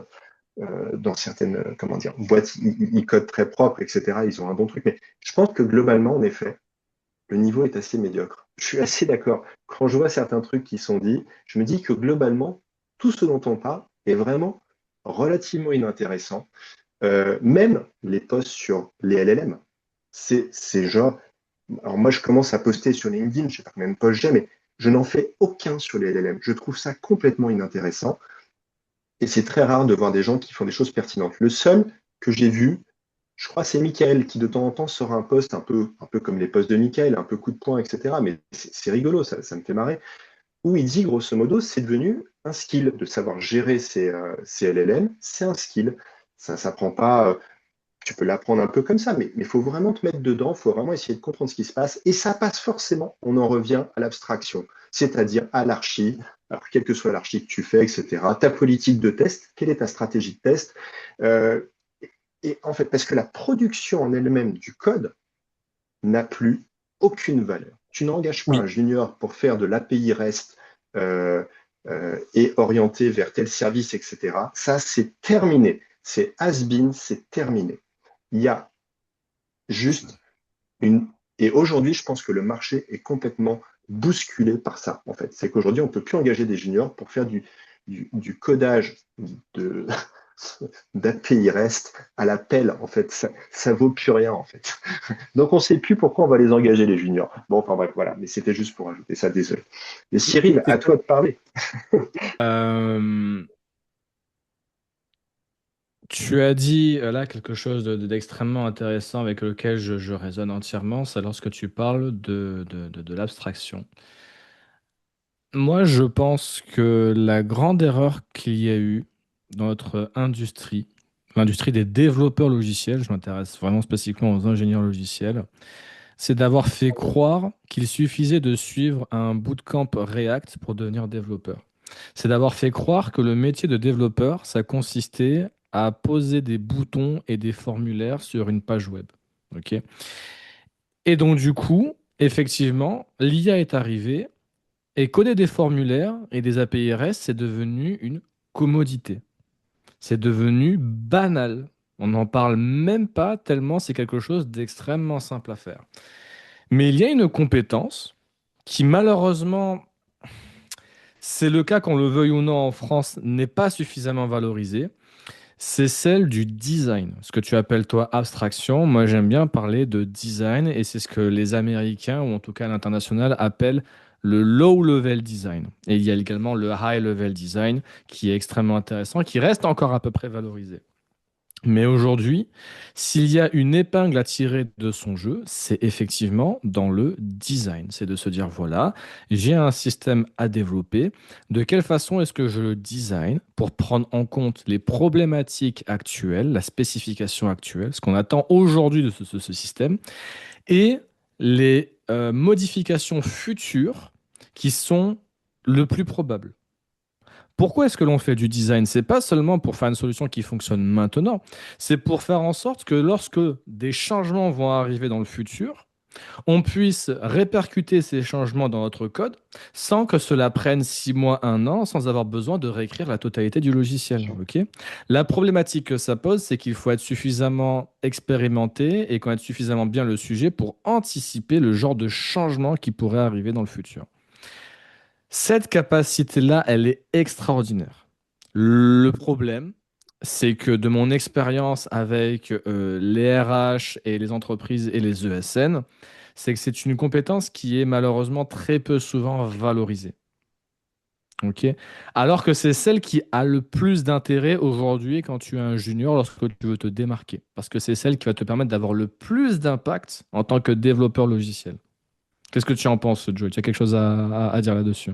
comment dire, boîtes, ils codent très propre, etc. Ils ont un bon truc, mais je pense que globalement, en effet, le niveau est assez médiocre. Je suis assez d'accord. Quand je vois certains trucs qui sont dits, je me dis que globalement, tout ce dont on parle est vraiment relativement inintéressant. Même les posts sur les LLM, c'est genre. Alors moi, je commence à poster sur LinkedIn, je sais pas combien de posts j'ai, mais je n'en fais aucun sur les LLM. Je trouve ça complètement inintéressant. Et c'est très rare de voir des gens qui font des choses pertinentes. Le seul que j'ai vu, je crois que c'est Michael qui de temps en temps sort un post un peu comme les posts de Michael, un peu coup de poing, etc. Mais c'est rigolo, ça me fait marrer. Où il dit grosso modo, c'est devenu un skill de savoir gérer ces LLM, c'est un skill. Ça s'apprend pas, tu peux l'apprendre un peu comme ça, mais il faut vraiment te mettre dedans, il faut vraiment essayer de comprendre ce qui se passe. Et ça passe forcément, on en revient à l'abstraction, c'est-à-dire à l'archi, alors quelle que soit l'archi que tu fais, etc. Ta politique de test, quelle est ta stratégie de test? Euh, et en fait, parce que la production en elle-même du code n'a plus aucune valeur. Tu n'engages pas un Oui, junior pour faire de l'API REST euh, et orienté vers tel service, etc. Ça, c'est terminé. C'est has-been, c'est terminé. Il y a juste une. Et aujourd'hui, je pense que le marché est complètement bousculé par ça, en fait. C'est qu'aujourd'hui, on ne peut plus engager des juniors pour faire du codage de, d'API REST à l'appel, en fait. Ça vaut plus rien, en fait. Donc, on ne sait plus pourquoi on va les engager, les juniors. Bon, enfin bref, voilà. Mais c'était juste pour ajouter ça, désolé. Et Cyril, à toi de parler. Euh, Tu as dit là quelque chose d'extrêmement intéressant avec lequel je résonne entièrement, c'est lorsque tu parles de l'abstraction. Moi, je pense que la grande erreur qu'il y a eu dans notre industrie, l'industrie des développeurs logiciels, je m'intéresse vraiment spécifiquement aux ingénieurs logiciels, c'est d'avoir fait croire qu'il suffisait de suivre un bootcamp React pour devenir développeur. C'est d'avoir fait croire que le métier de développeur, ça consistait à poser des boutons et des formulaires sur une page web. Ok. Et donc, du coup, effectivement, l'IA est arrivée et coder des formulaires et des API REST, c'est devenu une commodité. C'est devenu banal. On n'en parle même pas tellement c'est quelque chose d'extrêmement simple à faire. Mais il y a une compétence qui malheureusement, c'est le cas qu'on le veuille ou non en France, n'est pas suffisamment valorisée. C'est celle du design. Ce que tu appelles toi abstraction, moi j'aime bien parler de design et c'est ce que les Américains ou en tout cas à l'international appellent le low level design. Et il y a également le high level design qui est extrêmement intéressant, qui reste encore à peu près valorisé. Mais aujourd'hui, s'il y a une épingle à tirer de son jeu, c'est effectivement dans le design. C'est de se dire, voilà, j'ai un système à développer. De quelle façon est-ce que je le design pour prendre en compte les problématiques actuelles, la spécification actuelle, ce qu'on attend aujourd'hui de ce système, et les modifications futures qui sont le plus probables. Pourquoi est-ce que l'on fait du design? C'est pas seulement pour faire une solution qui fonctionne maintenant, c'est pour faire en sorte que lorsque des changements vont arriver dans le futur, on puisse répercuter ces changements dans notre code sans que cela prenne 6 mois, 1 an, sans avoir besoin de réécrire la totalité du logiciel. Ok. La problématique que ça pose, c'est qu'il faut être suffisamment expérimenté et connaître suffisamment bien le sujet pour anticiper le genre de changement qui pourrait arriver dans le futur. Cette capacité-là, elle est extraordinaire. Le problème, c'est que de mon expérience avec les RH et les entreprises et les ESN, c'est que c'est une compétence qui est malheureusement très peu souvent valorisée. Ok. Alors que c'est celle qui a le plus d'intérêt aujourd'hui quand tu es un junior lorsque tu veux te démarquer. Parce que c'est celle qui va te permettre d'avoir le plus d'impact en tant que développeur logiciel. Qu'est-ce que tu en penses, Joe? Tu as quelque chose à dire là-dessus?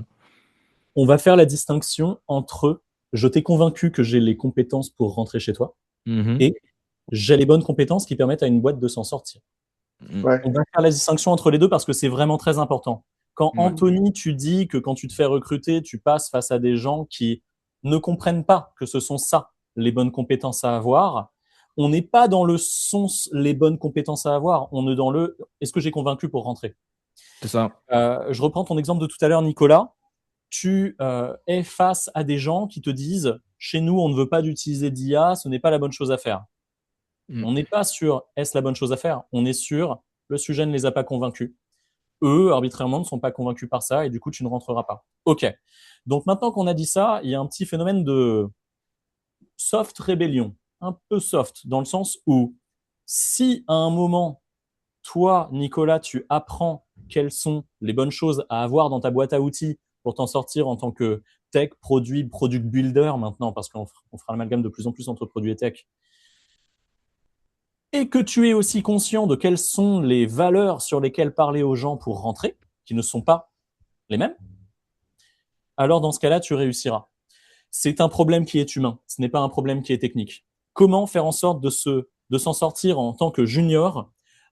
On va faire la distinction entre je t'ai convaincu que j'ai les compétences pour rentrer chez toi Mhm. et j'ai les bonnes compétences qui permettent à une boîte de s'en sortir. Mhm. Ouais, On va faire la distinction entre les deux parce que c'est vraiment très important. Quand Ouais. Anthony, tu dis que quand tu te fais recruter, tu passes face à des gens qui ne comprennent pas que ce sont ça, les bonnes compétences à avoir, on n'est pas dans le sens les bonnes compétences à avoir, on est dans le est-ce que j'ai convaincu pour rentrer. C'est ça. Je reprends ton exemple de tout à l'heure, Nicolas. Tu es face à des gens qui te disent chez nous, on ne veut pas d'utiliser d'IA, ce n'est pas la bonne chose à faire. Mm. On n'est pas sur est-ce la bonne chose à faire, on est sur le sujet ne les a pas convaincus. Eux, arbitrairement, ne sont pas convaincus par ça et du coup, tu ne rentreras pas. OK. Donc maintenant qu'on a dit ça, il y a un petit phénomène de soft rébellion, un peu soft, dans le sens où si à un moment, toi, Nicolas, tu apprends quelles sont les bonnes choses à avoir dans ta boîte à outils pour t'en sortir en tant que tech, produit, product builder maintenant, parce qu'on fera l'amalgame de plus en plus entre produit et tech, et que tu es aussi conscient de quelles sont les valeurs sur lesquelles parler aux gens pour rentrer, qui ne sont pas les mêmes, alors dans ce cas-là, tu réussiras. C'est un problème qui est humain, ce n'est pas un problème qui est technique. Comment faire en sorte de s'en sortir en tant que junior?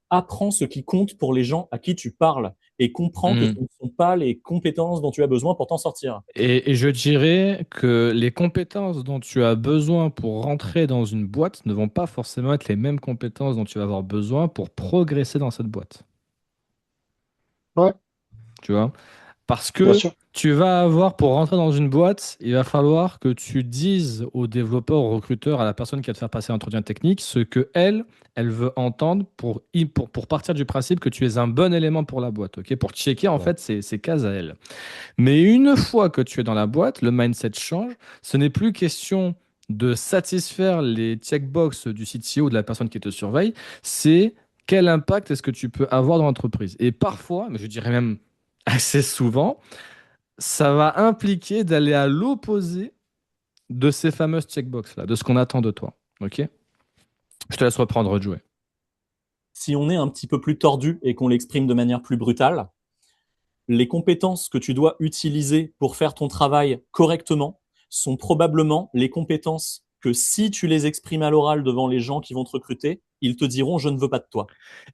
Apprends ce qui compte pour les gens à qui tu parles et comprends que ce Mm. ne sont pas les compétences dont tu as besoin pour t'en sortir. Et je dirais que les compétences dont tu as besoin pour rentrer dans une boîte ne vont pas forcément être les mêmes compétences dont tu vas avoir besoin pour progresser dans cette boîte. ouais, Tu vois? Parce bien que sûr. tu vas avoir, pour rentrer dans une boîte, il va falloir que tu dises aux développeurs, aux recruteurs, à la personne qui va te faire passer l'entretien technique, ce que elle veut entendre pour partir du principe que tu es un bon élément pour la boîte, ok? Pour checker en fait ces cases à elle. Mais une fois que tu es dans la boîte, le mindset change. Ce n'est plus question de satisfaire les checkbox du CTO ou de la personne qui te surveille, c'est quel impact est-ce que tu peux avoir dans l'entreprise. Et parfois, mais je dirais même assez souvent, ça va impliquer d'aller à l'opposé de ces fameuses checkbox-là, de ce qu'on attend de toi. Ok? Je te laisse reprendre, Joey. Si on est un petit peu plus tordu et qu'on l'exprime de manière plus brutale, les compétences que tu dois utiliser pour faire ton travail correctement sont probablement les compétences que si tu les exprimes à l'oral devant les gens qui vont te recruter, ils te diront je ne veux pas de toi.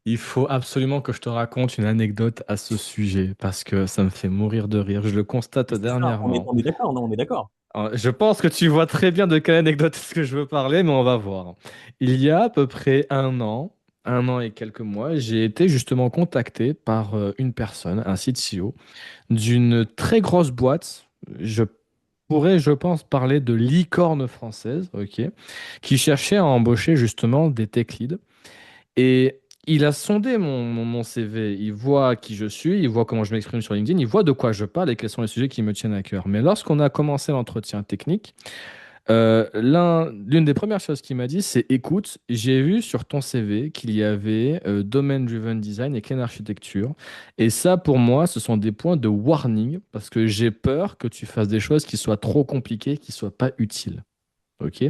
Il faut absolument que je te raconte une anecdote à ce sujet parce que ça me fait mourir de rire. Je le constate C'est ça, dernièrement. on est d'accord, non, on est d'accord. Alors, je pense que tu vois très bien de quelle anecdote est-ce que je veux parler, mais on va voir. Il y a à peu près un an et quelques mois, j'ai été justement contacté par une personne, un CTO, d'une très grosse boîte. Je pourrais, je pense, parler de licorne française, ok, qui cherchait à embaucher justement des tech leads. Et il a sondé mon CV. Il voit qui je suis, il voit comment je m'exprime sur LinkedIn, il voit de quoi je parle et quels sont les sujets qui me tiennent à cœur. Mais lorsqu'on a commencé l'entretien technique, l'une des premières choses qu'il m'a dit, c'est écoute, j'ai vu sur ton CV qu'il y avait Domain-Driven Design et Clean Architecture. Et ça, pour moi, ce sont des points de warning parce que j'ai peur que tu fasses des choses qui soient trop compliquées, qui ne soient pas utiles. Ok.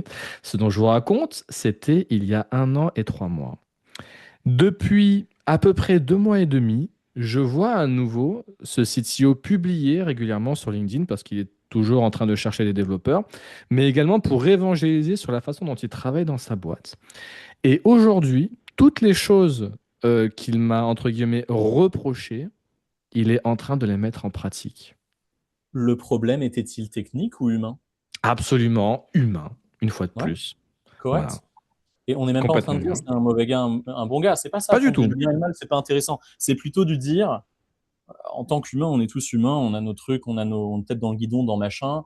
Ce dont je vous raconte, c'était il y a un an et 3 mois. Depuis à peu près 2 mois et demi, je vois à nouveau ce CTO publier régulièrement sur LinkedIn parce qu'il est toujours en train de chercher des développeurs, mais également pour évangéliser sur la façon dont il travaille dans sa boîte. Et aujourd'hui, toutes les choses qu'il m'a, entre guillemets, reprochées, il est en train de les mettre en pratique. Le problème était-il technique ou humain? Absolument humain, une fois de Ouais, plus. Voilà, correct. Et on n'est même pas en train complètement de dire humain. c'est un mauvais gars, un bon gars. C'est pas ça. Pas du Prendre tout. du bien et le mal, c'est pas intéressant. C'est plutôt du dire, en tant qu'humain, on est tous humains, on a nos trucs, on a nos têtes dans le guidon, dans machin.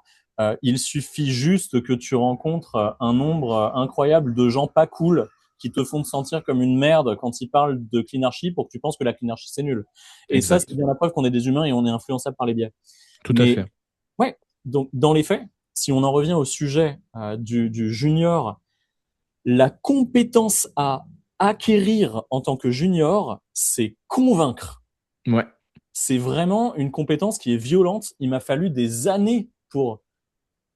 Il suffit juste que tu rencontres un nombre incroyable de gens pas cool qui te font te sentir comme une merde quand ils parlent de cleanarchy pour que tu penses que la cleanarchy c'est nul. Et ça, c'est Exact. bien la preuve qu'on est des humains et on est influençable par les biais. Tout à Mais fait. ouais, donc dans les faits, si on en revient au sujet du junior, la compétence à acquérir en tant que junior, c'est convaincre. Ouais, C'est vraiment une compétence qui est violente. Il m'a fallu des années pour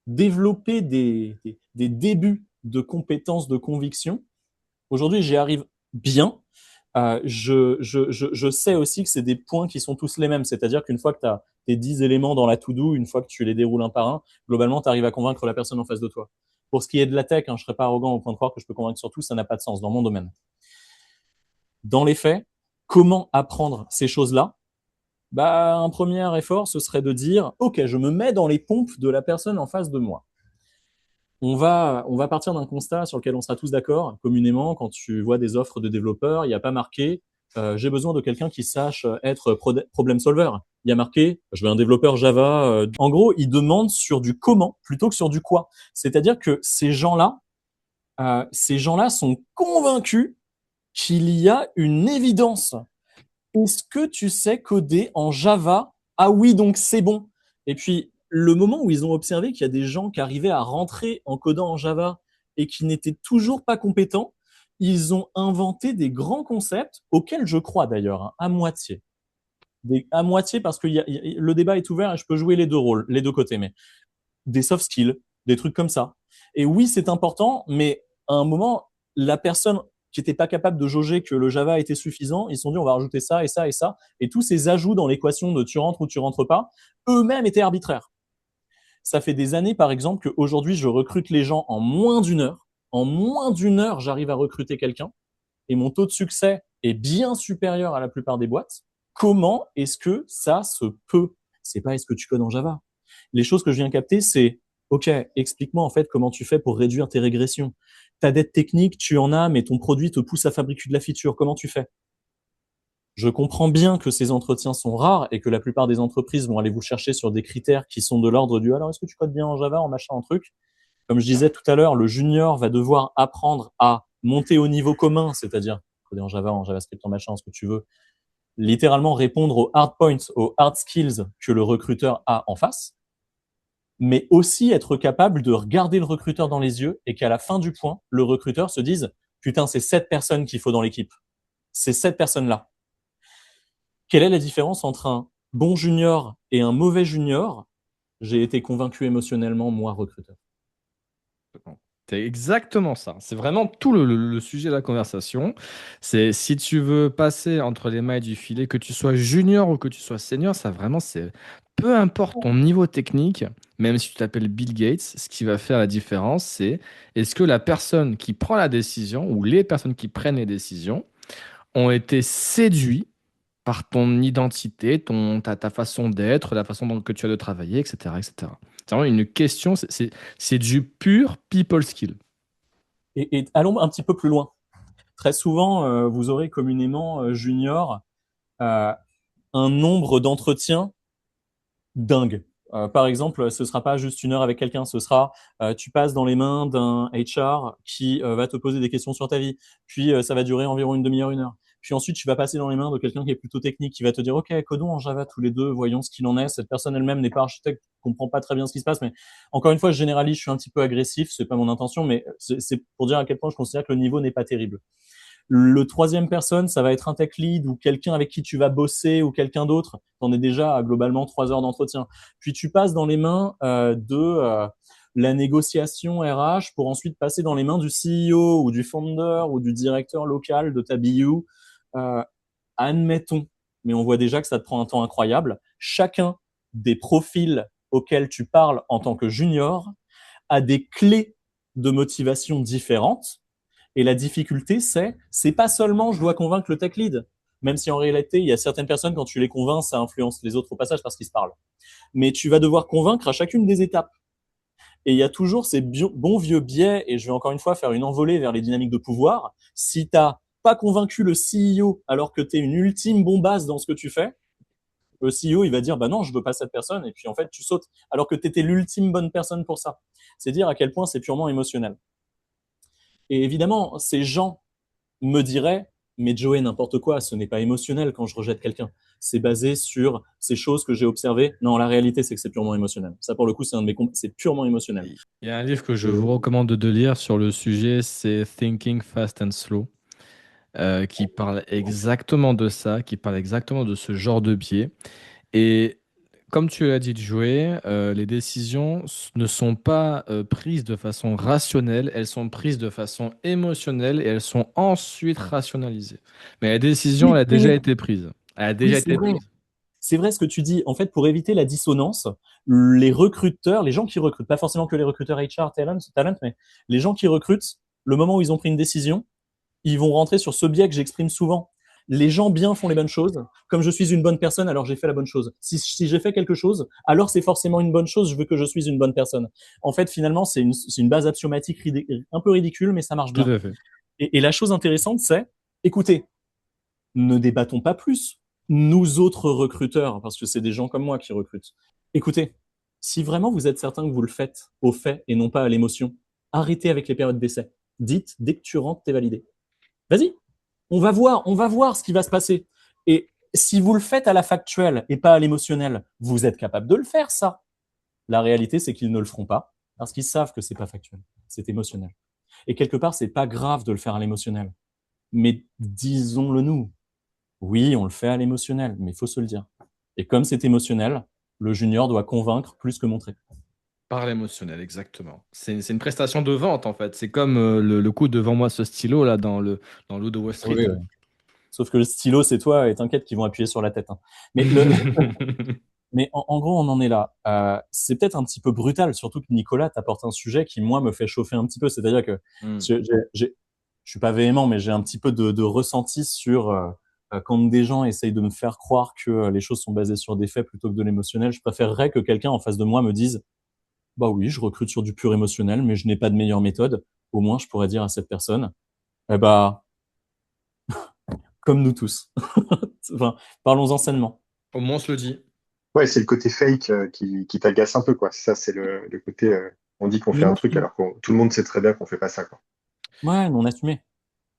développer des débuts de compétences de conviction. Aujourd'hui, j'y arrive bien. Je sais aussi que c'est des points qui sont tous les mêmes. C'est-à-dire qu'une fois que tu as tes 10 éléments dans la to-do, une fois que tu les déroules un par un, globalement, tu arrives à convaincre la personne en face de toi. Pour ce qui est de la tech, je ne serais pas arrogant au point de croire que je peux convaincre sur tout, ça n'a pas de sens dans mon domaine. Dans les faits, comment apprendre ces choses-là? Bah, un premier effort, ce serait de dire, OK, je me mets dans les pompes de la personne en face de moi. On va partir d'un constat sur lequel on sera tous d'accord. Communément, quand tu vois des offres de développeurs, il n'y a pas marqué j'ai besoin de quelqu'un qui sache être problem solver. Il y a marqué je veux un développeur Java. En gros, ils demandent sur du comment plutôt que sur du quoi. C'est-à-dire que ces gens-là sont convaincus qu'il y a une évidence. Est-ce que tu sais coder en Java? Ah oui, donc c'est bon. Et puis, le moment où ils ont observé qu'il y a des gens qui arrivaient à rentrer en codant en Java et qui n'étaient toujours pas compétents, ils ont inventé des grands concepts auxquels je crois d'ailleurs, à moitié. À moitié parce que le débat est ouvert et je peux jouer les deux rôles, les deux côtés, mais des soft skills, des trucs comme ça. Et oui, c'est important, mais à un moment, la personne qui n'était pas capable de jauger que le Java était suffisant, ils se sont dit on va rajouter ça et ça et ça. Et tous ces ajouts dans l'équation de tu rentres ou tu rentres pas, eux-mêmes étaient arbitraires. Ça fait des années, par exemple, qu'aujourd'hui, je recrute les gens en moins d'une heure. En moins d'une heure, j'arrive à recruter quelqu'un et mon taux de succès est bien supérieur à la plupart des boîtes. Comment est-ce que ça se peut? C'est pas est-ce que tu codes en Java. Les choses que je viens capter, c'est OK, explique-moi en fait comment tu fais pour réduire tes régressions. Ta dette technique, tu en as, mais ton produit te pousse à fabriquer de la feature. Comment tu fais? Je comprends bien que ces entretiens sont rares et que la plupart des entreprises vont aller vous chercher sur des critères qui sont de l'ordre du alors est-ce que tu codes bien en Java, en machin, en truc. Comme je disais tout à l'heure, le junior va devoir apprendre à monter au niveau commun, c'est-à-dire coder en Java, en JavaScript, en machin, ce que tu veux, littéralement répondre aux hard points, aux hard skills que le recruteur a en face, mais aussi être capable de regarder le recruteur dans les yeux et qu'à la fin du point, le recruteur se dise putain, c'est cette personne qu'il faut dans l'équipe. C'est cette personne-là. Quelle est la différence entre un bon junior et un mauvais junior? J'ai été convaincu émotionnellement, moi, recruteur. C'est exactement ça. C'est vraiment tout le sujet de la conversation. C'est si tu veux passer entre les mailles du filet, que tu sois junior ou que tu sois senior, ça vraiment, c'est peu importe ton niveau technique, même si tu t'appelles Bill Gates, ce qui va faire la différence, c'est est-ce que la personne qui prend la décision ou les personnes qui prennent les décisions ont été séduits par ton identité, ta façon d'être, la façon que tu as de travailler, etc., etc. C'est vraiment une question, c'est du pur people skill. Et allons un petit peu plus loin. Très souvent, vous aurez communément junior euh, un nombre d'entretiens dingue. Par exemple, ce sera pas juste une heure avec quelqu'un, ce sera tu passes dans les mains d'un HR qui va te poser des questions sur ta vie, puis ça va durer environ une demi-heure, une heure. Puis ensuite, tu vas passer dans les mains de quelqu'un qui est plutôt technique, qui va te dire OK, codons en Java tous les deux, voyons ce qu'il en est. Cette personne elle-même n'est pas architecte, comprend pas très bien ce qui se passe, mais encore une fois, je généralise, je suis un petit peu agressif, c'est pas mon intention, mais c'est pour dire à quel point je considère que le niveau n'est pas terrible. Le troisième personne, ça va être un tech lead ou quelqu'un avec qui tu vas bosser ou quelqu'un d'autre. T'en es déjà à globalement 3 heures d'entretien. Puis tu passes dans les mains de la négociation RH pour ensuite passer dans les mains du CEO ou du founder ou du directeur local de ta BU. Euh, Admettons, mais on voit déjà que ça te prend un temps incroyable. Chacun des profils auxquels tu parles en tant que junior a des clés de motivation différentes. Et la difficulté, c'est pas seulement je dois convaincre le tech lead, même si en réalité, il y a certaines personnes, quand tu les convaincs, ça influence les autres au passage parce qu'ils se parlent. Mais tu vas devoir convaincre à chacune des étapes. Et il y a toujours ces bons vieux biais, et je vais encore une fois faire une envolée vers les dynamiques de pouvoir. Si t'as pas convaincu le CEO alors que tu es une ultime bombasse dans ce que tu fais, le CEO, il va dire, bah non, je veux pas cette personne, et puis en fait, tu sautes, alors que tu étais l'ultime bonne personne pour ça. C'est dire à quel point c'est purement émotionnel. Et évidemment, ces gens me diraient, mais Joey, n'importe quoi, ce n'est pas émotionnel quand je rejette quelqu'un. C'est basé sur ces choses que j'ai observées. Non, la réalité, c'est que c'est purement émotionnel. Ça, pour le coup, c'est un de mes c'est purement émotionnel. Il y a un livre que je vous recommande de lire sur le sujet, c'est Thinking Fast and Slow, qui parle exactement de ça, qui parle exactement de ce genre de biais. Et comme tu l'as dit, Joey, les décisions ne sont pas prises de façon rationnelle, elles sont prises de façon émotionnelle et elles sont ensuite rationalisées. Mais la décision, elle Oui, a oui, déjà oui. été prise. Elle a Oui, déjà c'est été vrai. prise. C'est vrai ce que tu dis. En fait, pour éviter la dissonance, les recruteurs, les gens qui recrutent, pas forcément que les recruteurs HR, talent, mais les gens qui recrutent, le moment où ils ont pris une décision, ils vont rentrer sur ce biais que j'exprime souvent. Les gens bien font les bonnes choses. Comme je suis une bonne personne, alors j'ai fait la bonne chose. Si j'ai fait quelque chose, alors c'est forcément une bonne chose. Je veux que je suis une bonne personne. En fait, finalement, c'est une base axiomatique un peu ridicule, mais ça marche Tout bien. à fait. Et la chose intéressante, c'est, écoutez, ne débattons pas plus. Nous autres recruteurs, parce que c'est des gens comme moi qui recrutent. Écoutez, si vraiment vous êtes certain que vous le faites au fait et non pas à l'émotion, arrêtez avec les périodes d'essai. Dites, dès que tu rentres, t'es validé. Vas-y, on va voir ce qui va se passer. Et si vous le faites à la factuelle et pas à l'émotionnel, vous êtes capable de le faire, ça. La réalité, c'est qu'ils ne le feront pas parce qu'ils savent que c'est pas factuel, c'est émotionnel. Et quelque part, c'est pas grave de le faire à l'émotionnel. Mais disons-le nous. Oui, on le fait à l'émotionnel, mais il faut se le dire. Et comme c'est émotionnel, le junior doit convaincre plus que montrer. Par l'émotionnel, exactement. C'est une prestation de vente, en fait. C'est comme le coup devant moi ce stylo là dans Loup de Wall Street. Oui, oui. Sauf que le stylo, c'est toi, et t'inquiète qu'ils vont appuyer sur la tête. Hein. Mais, mais en gros, on en est là. C'est peut-être un petit peu brutal, surtout que Nicolas t'apporte un sujet qui, moi, me fait chauffer un petit peu. C'est-à-dire que Hmm. je suis pas véhément, mais j'ai un petit peu de ressenti sur quand des gens essayent de me faire croire que les choses sont basées sur des faits plutôt que de l'émotionnel. Je préférerais que quelqu'un en face de moi me dise, bah oui, je recrute sur du pur émotionnel, mais je n'ai pas de meilleure méthode. Au moins, je pourrais dire à cette personne, eh bah, comme nous tous. Enfin, parlons-en sainement. Au moins, on se le dit. Ouais, c'est le côté fake qui t'agace un peu, quoi. Ça, c'est le côté, on dit qu'on fait un Non truc assumé. alors que tout le monde sait très bien qu'on fait pas ça, quoi. Ouais, non assumé.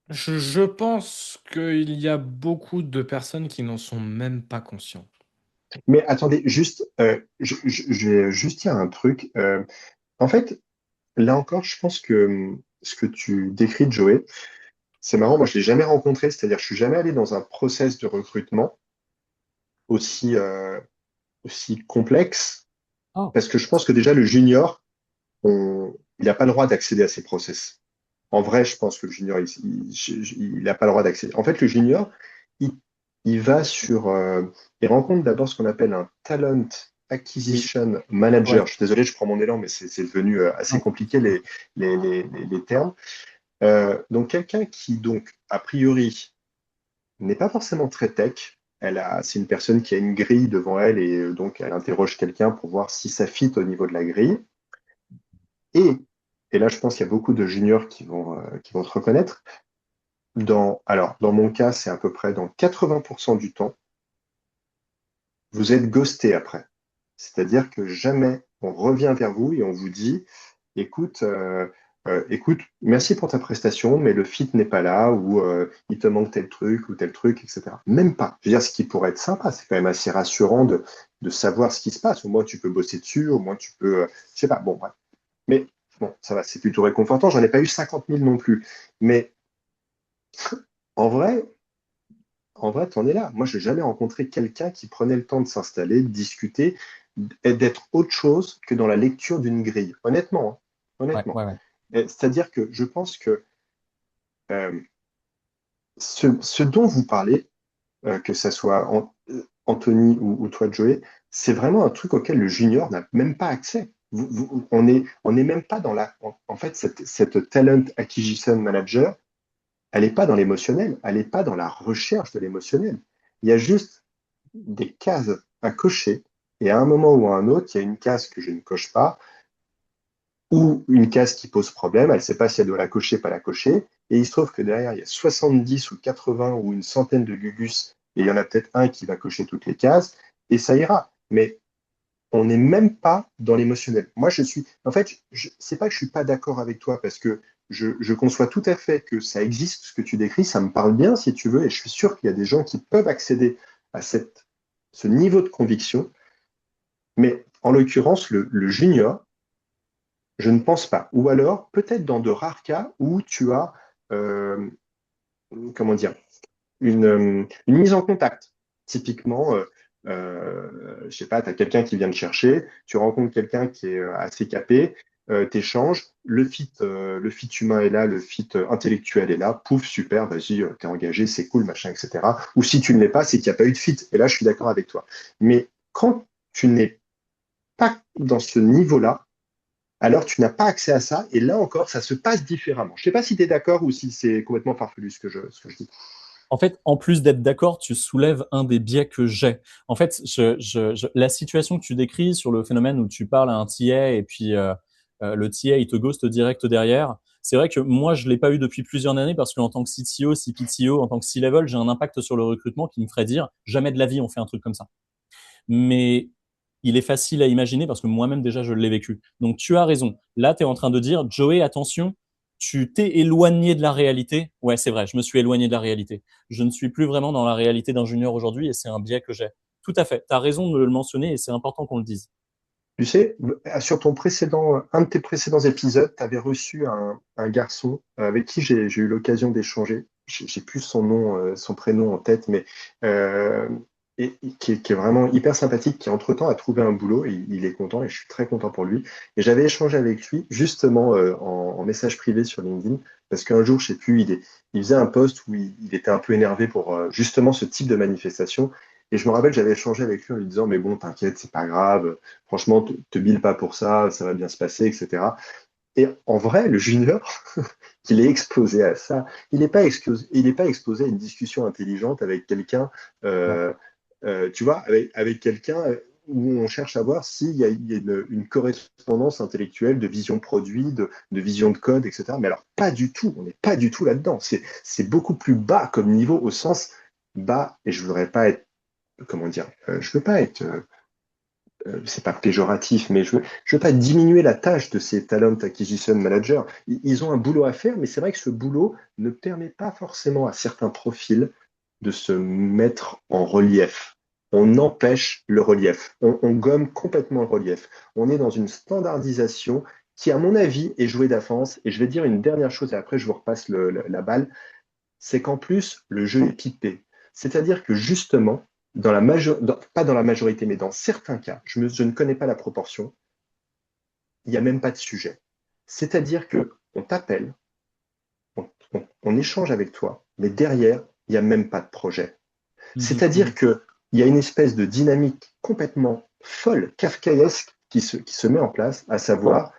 Je pense qu'il y a beaucoup de personnes qui n'en sont même pas conscients. Mais attendez, juste, je vais juste dire un truc. En fait, là encore, je pense que ce que tu décris, Joey, c'est marrant. Moi, je l'ai jamais rencontré, c'est-à-dire, je suis jamais allé dans un process de recrutement aussi, aussi complexe, Oh, parce que je pense que déjà, le junior, il n'a pas le droit d'accéder à ces process. En vrai, je pense que le junior, il n'a pas le droit d'accéder. En fait, le junior, il, il va sur, il rencontre d'abord ce qu'on appelle un talent Acquisition Manager. Ouais. Je suis désolé, je prends mon élan, mais c'est devenu assez Non. compliqué les termes. Donc quelqu'un qui, donc, a priori, n'est pas forcément très tech. C'est une personne qui a une grille devant elle et donc elle interroge quelqu'un pour voir si ça fit au niveau de la grille. Et, et là, je pense qu'il y a beaucoup de juniors qui vont se reconnaître. Alors, dans mon cas, c'est à peu près dans 80% du temps, vous êtes ghosté après. C'est-à-dire que jamais on revient vers vous et on vous dit, écoute, écoute, merci pour ta prestation, mais le fit n'est pas là, ou il te manque tel truc, etc. Même pas. Je veux dire, ce qui pourrait être sympa, c'est quand même assez rassurant de savoir ce qui se passe. Au moins, tu peux bosser dessus, au moins, tu peux, je sais pas, bon, bref. Mais bon, ça va, c'est plutôt réconfortant. J'en ai pas eu 50 000 non plus. Mais en vrai, t'en es là. Moi, je n'ai jamais rencontré quelqu'un qui prenait le temps de s'installer, de discuter et d'être autre chose que dans la lecture d'une grille. Honnêtement, hein. Ouais, Honnêtement. ouais, ouais. C'est-à-dire que je pense que euh, ce dont vous parlez, que ça soit Anthony ou toi, Joey, c'est vraiment un truc auquel le junior n'a même pas accès. On est même pas dans en fait, cette talent acquisition manager, elle n'est pas dans l'émotionnel, elle n'est pas dans la recherche de l'émotionnel. Il y a juste des cases à cocher, et à un moment ou à un autre, il y a une case que je ne coche pas, ou une case qui pose problème, elle ne sait pas si elle doit la cocher, pas la cocher, et il se trouve que derrière, il y a 70 ou 80 ou une centaine de Gugus, et il y en a peut-être un qui va cocher toutes les cases, et ça ira. Mais on n'est même pas dans l'émotionnel. Moi, en fait, c'est pas que je suis pas d'accord avec toi, parce que je conçois tout à fait que ça existe, ce que tu décris, ça me parle bien, si tu veux, et je suis sûr qu'il y a des gens qui peuvent accéder à ce niveau de conviction, mais en l'occurrence, le junior, je ne pense pas. Ou alors, peut-être dans de rares cas où tu as, euh, comment dire, une mise en contact. Typiquement, je sais pas, tu as quelqu'un qui vient te chercher, tu rencontres quelqu'un qui est assez capé, t'échanges, le fit humain est là, le fit intellectuel est là, pouf, super, vas-y, t'es engagé, c'est cool, machin, etc. Ou si tu ne l'es pas, c'est qu'il n'y a pas eu de fit. Et là, je suis d'accord avec toi. Mais quand tu n'es pas dans ce niveau-là, alors tu n'as pas accès à ça, et là encore, ça se passe différemment. Je ne sais pas si tu es d'accord ou si c'est complètement farfelu ce que je dis. En fait, en plus d'être d'accord, tu soulèves un des biais que j'ai. En fait, la situation que tu décris sur le phénomène où tu parles à un TA et puis le TA, il te ghost direct derrière, c'est vrai que moi, je l'ai pas eu depuis plusieurs années parce qu'en tant que CTO, CPTO, en tant que C-level, j'ai un impact sur le recrutement qui me ferait dire jamais de la vie on fait un truc comme ça. Mais il est facile à imaginer parce que moi-même déjà je l'ai vécu. Donc tu as raison. Là, tu es en train de dire, Joey, attention, tu t'es éloigné de la réalité. Ouais, c'est vrai, je me suis éloigné de la réalité. Je ne suis plus vraiment dans la réalité d'un junior aujourd'hui et c'est un biais que j'ai. Tout à fait. Tu as raison de le mentionner et c'est important qu'on le dise. Tu sais, sur un de tes précédents épisodes, tu avais reçu un garçon avec qui j'ai eu l'occasion d'échanger. J'ai plus son nom, son prénom en tête, mais euh, qui est vraiment hyper sympathique, qui entre-temps a trouvé un boulot et il est content et je suis très content pour lui. Et j'avais échangé avec lui justement en message privé sur LinkedIn parce qu'un jour, je sais plus, il faisait un post où il était un peu énervé pour justement ce type de manifestation. Et je me rappelle, j'avais échangé avec lui en lui disant, mais bon, t'inquiète, c'est pas grave. Franchement, te bile pas pour ça va bien se passer, etc. Et en vrai, le junior, il est exposé à ça. Il n'est pas exposé à une discussion intelligente avec quelqu'un, Ouais. euh, tu vois, avec quelqu'un où on cherche à voir s'il y a une correspondance intellectuelle de vision produit, de vision de code, etc. Mais alors, pas du tout. On n'est pas du tout là-dedans. C'est beaucoup plus bas comme niveau au sens bas. Et je voudrais pas être, comment dire, je veux pas être c'est pas péjoratif, mais je veux pas diminuer la tâche de ces talent acquisition managers. Ils ont un boulot à faire, mais c'est vrai que ce boulot ne permet pas forcément à certains profils de se mettre en relief. On empêche le relief. On gomme complètement le relief. On est dans une standardisation qui, à mon avis, est jouée d'avance. Et je vais dire une dernière chose et après je vous repasse la balle, c'est qu'en plus, le jeu est pipé. C'est-à-dire que justement, pas dans la majorité, mais dans certains cas, je ne connais pas la proportion, il n'y a même pas de sujet. C'est-à-dire que on t'appelle, on échange avec toi, mais derrière, il n'y a même pas de projet. Mhm, C'est-à-dire mhm. qu'il y a une espèce de dynamique complètement folle, kafkaesque qui se met en place, à savoir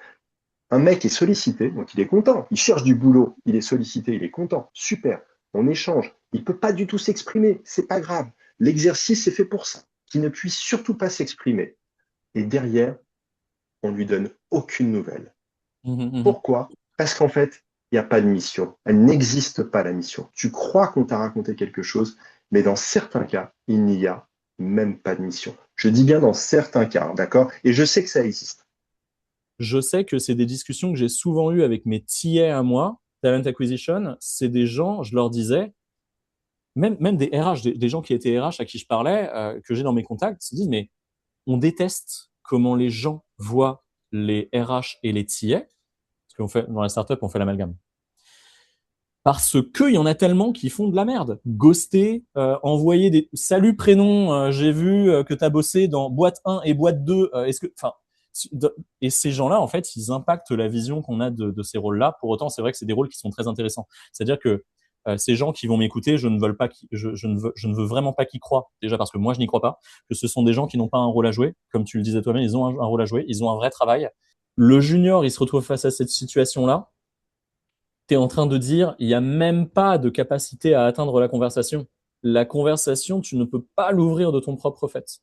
un mec est sollicité, donc il est content, il cherche du boulot, il est sollicité, il est content, super, on échange, il peut pas du tout s'exprimer, c'est pas grave, l'exercice est fait pour ça, qu'il ne puisse surtout pas s'exprimer. Et derrière, on lui donne aucune nouvelle. Mhm, mhm. Pourquoi? Parce qu'en fait, il n'y a pas de mission. Elle n'existe pas, la mission. Tu crois qu'on t'a raconté quelque chose, mais dans certains cas, il n'y a même pas de mission. Je dis bien dans certains cas, hein, d'accord? Et je sais que ça existe. Je sais que c'est des discussions que j'ai souvent eues avec mes TA à moi, Talent Acquisition. C'est des gens, je leur disais, même des RH, des gens qui étaient RH à qui je parlais, que j'ai dans mes contacts, se disent, mais on déteste comment les gens voient les RH et les TA, parce qu'on fait, dans la startup, on fait l'amalgame. Parce qu'il y en a tellement qui font de la merde. Ghoster, envoyer des salut prénom, j'ai vu que tu as bossé dans boîte 1 et boîte 2. Est-ce que, enfin, et ces gens-là, en fait, ils impactent la vision qu'on a de ces rôles-là. Pour autant, c'est vrai que c'est des rôles qui sont très intéressants. C'est-à-dire que ces gens qui vont m'écouter, je ne veux pas, je ne veux vraiment pas qu'ils croient. Déjà parce que moi, je n'y crois pas. Que ce sont des gens qui n'ont pas un rôle à jouer. Comme tu le disais toi-même, ils ont un rôle à jouer. Ils ont un vrai travail. Le junior, il se retrouve face à cette situation-là. Tu es en train de dire, il n'y a même pas de capacité à atteindre la conversation. La conversation, tu ne peux pas l'ouvrir de ton propre fait.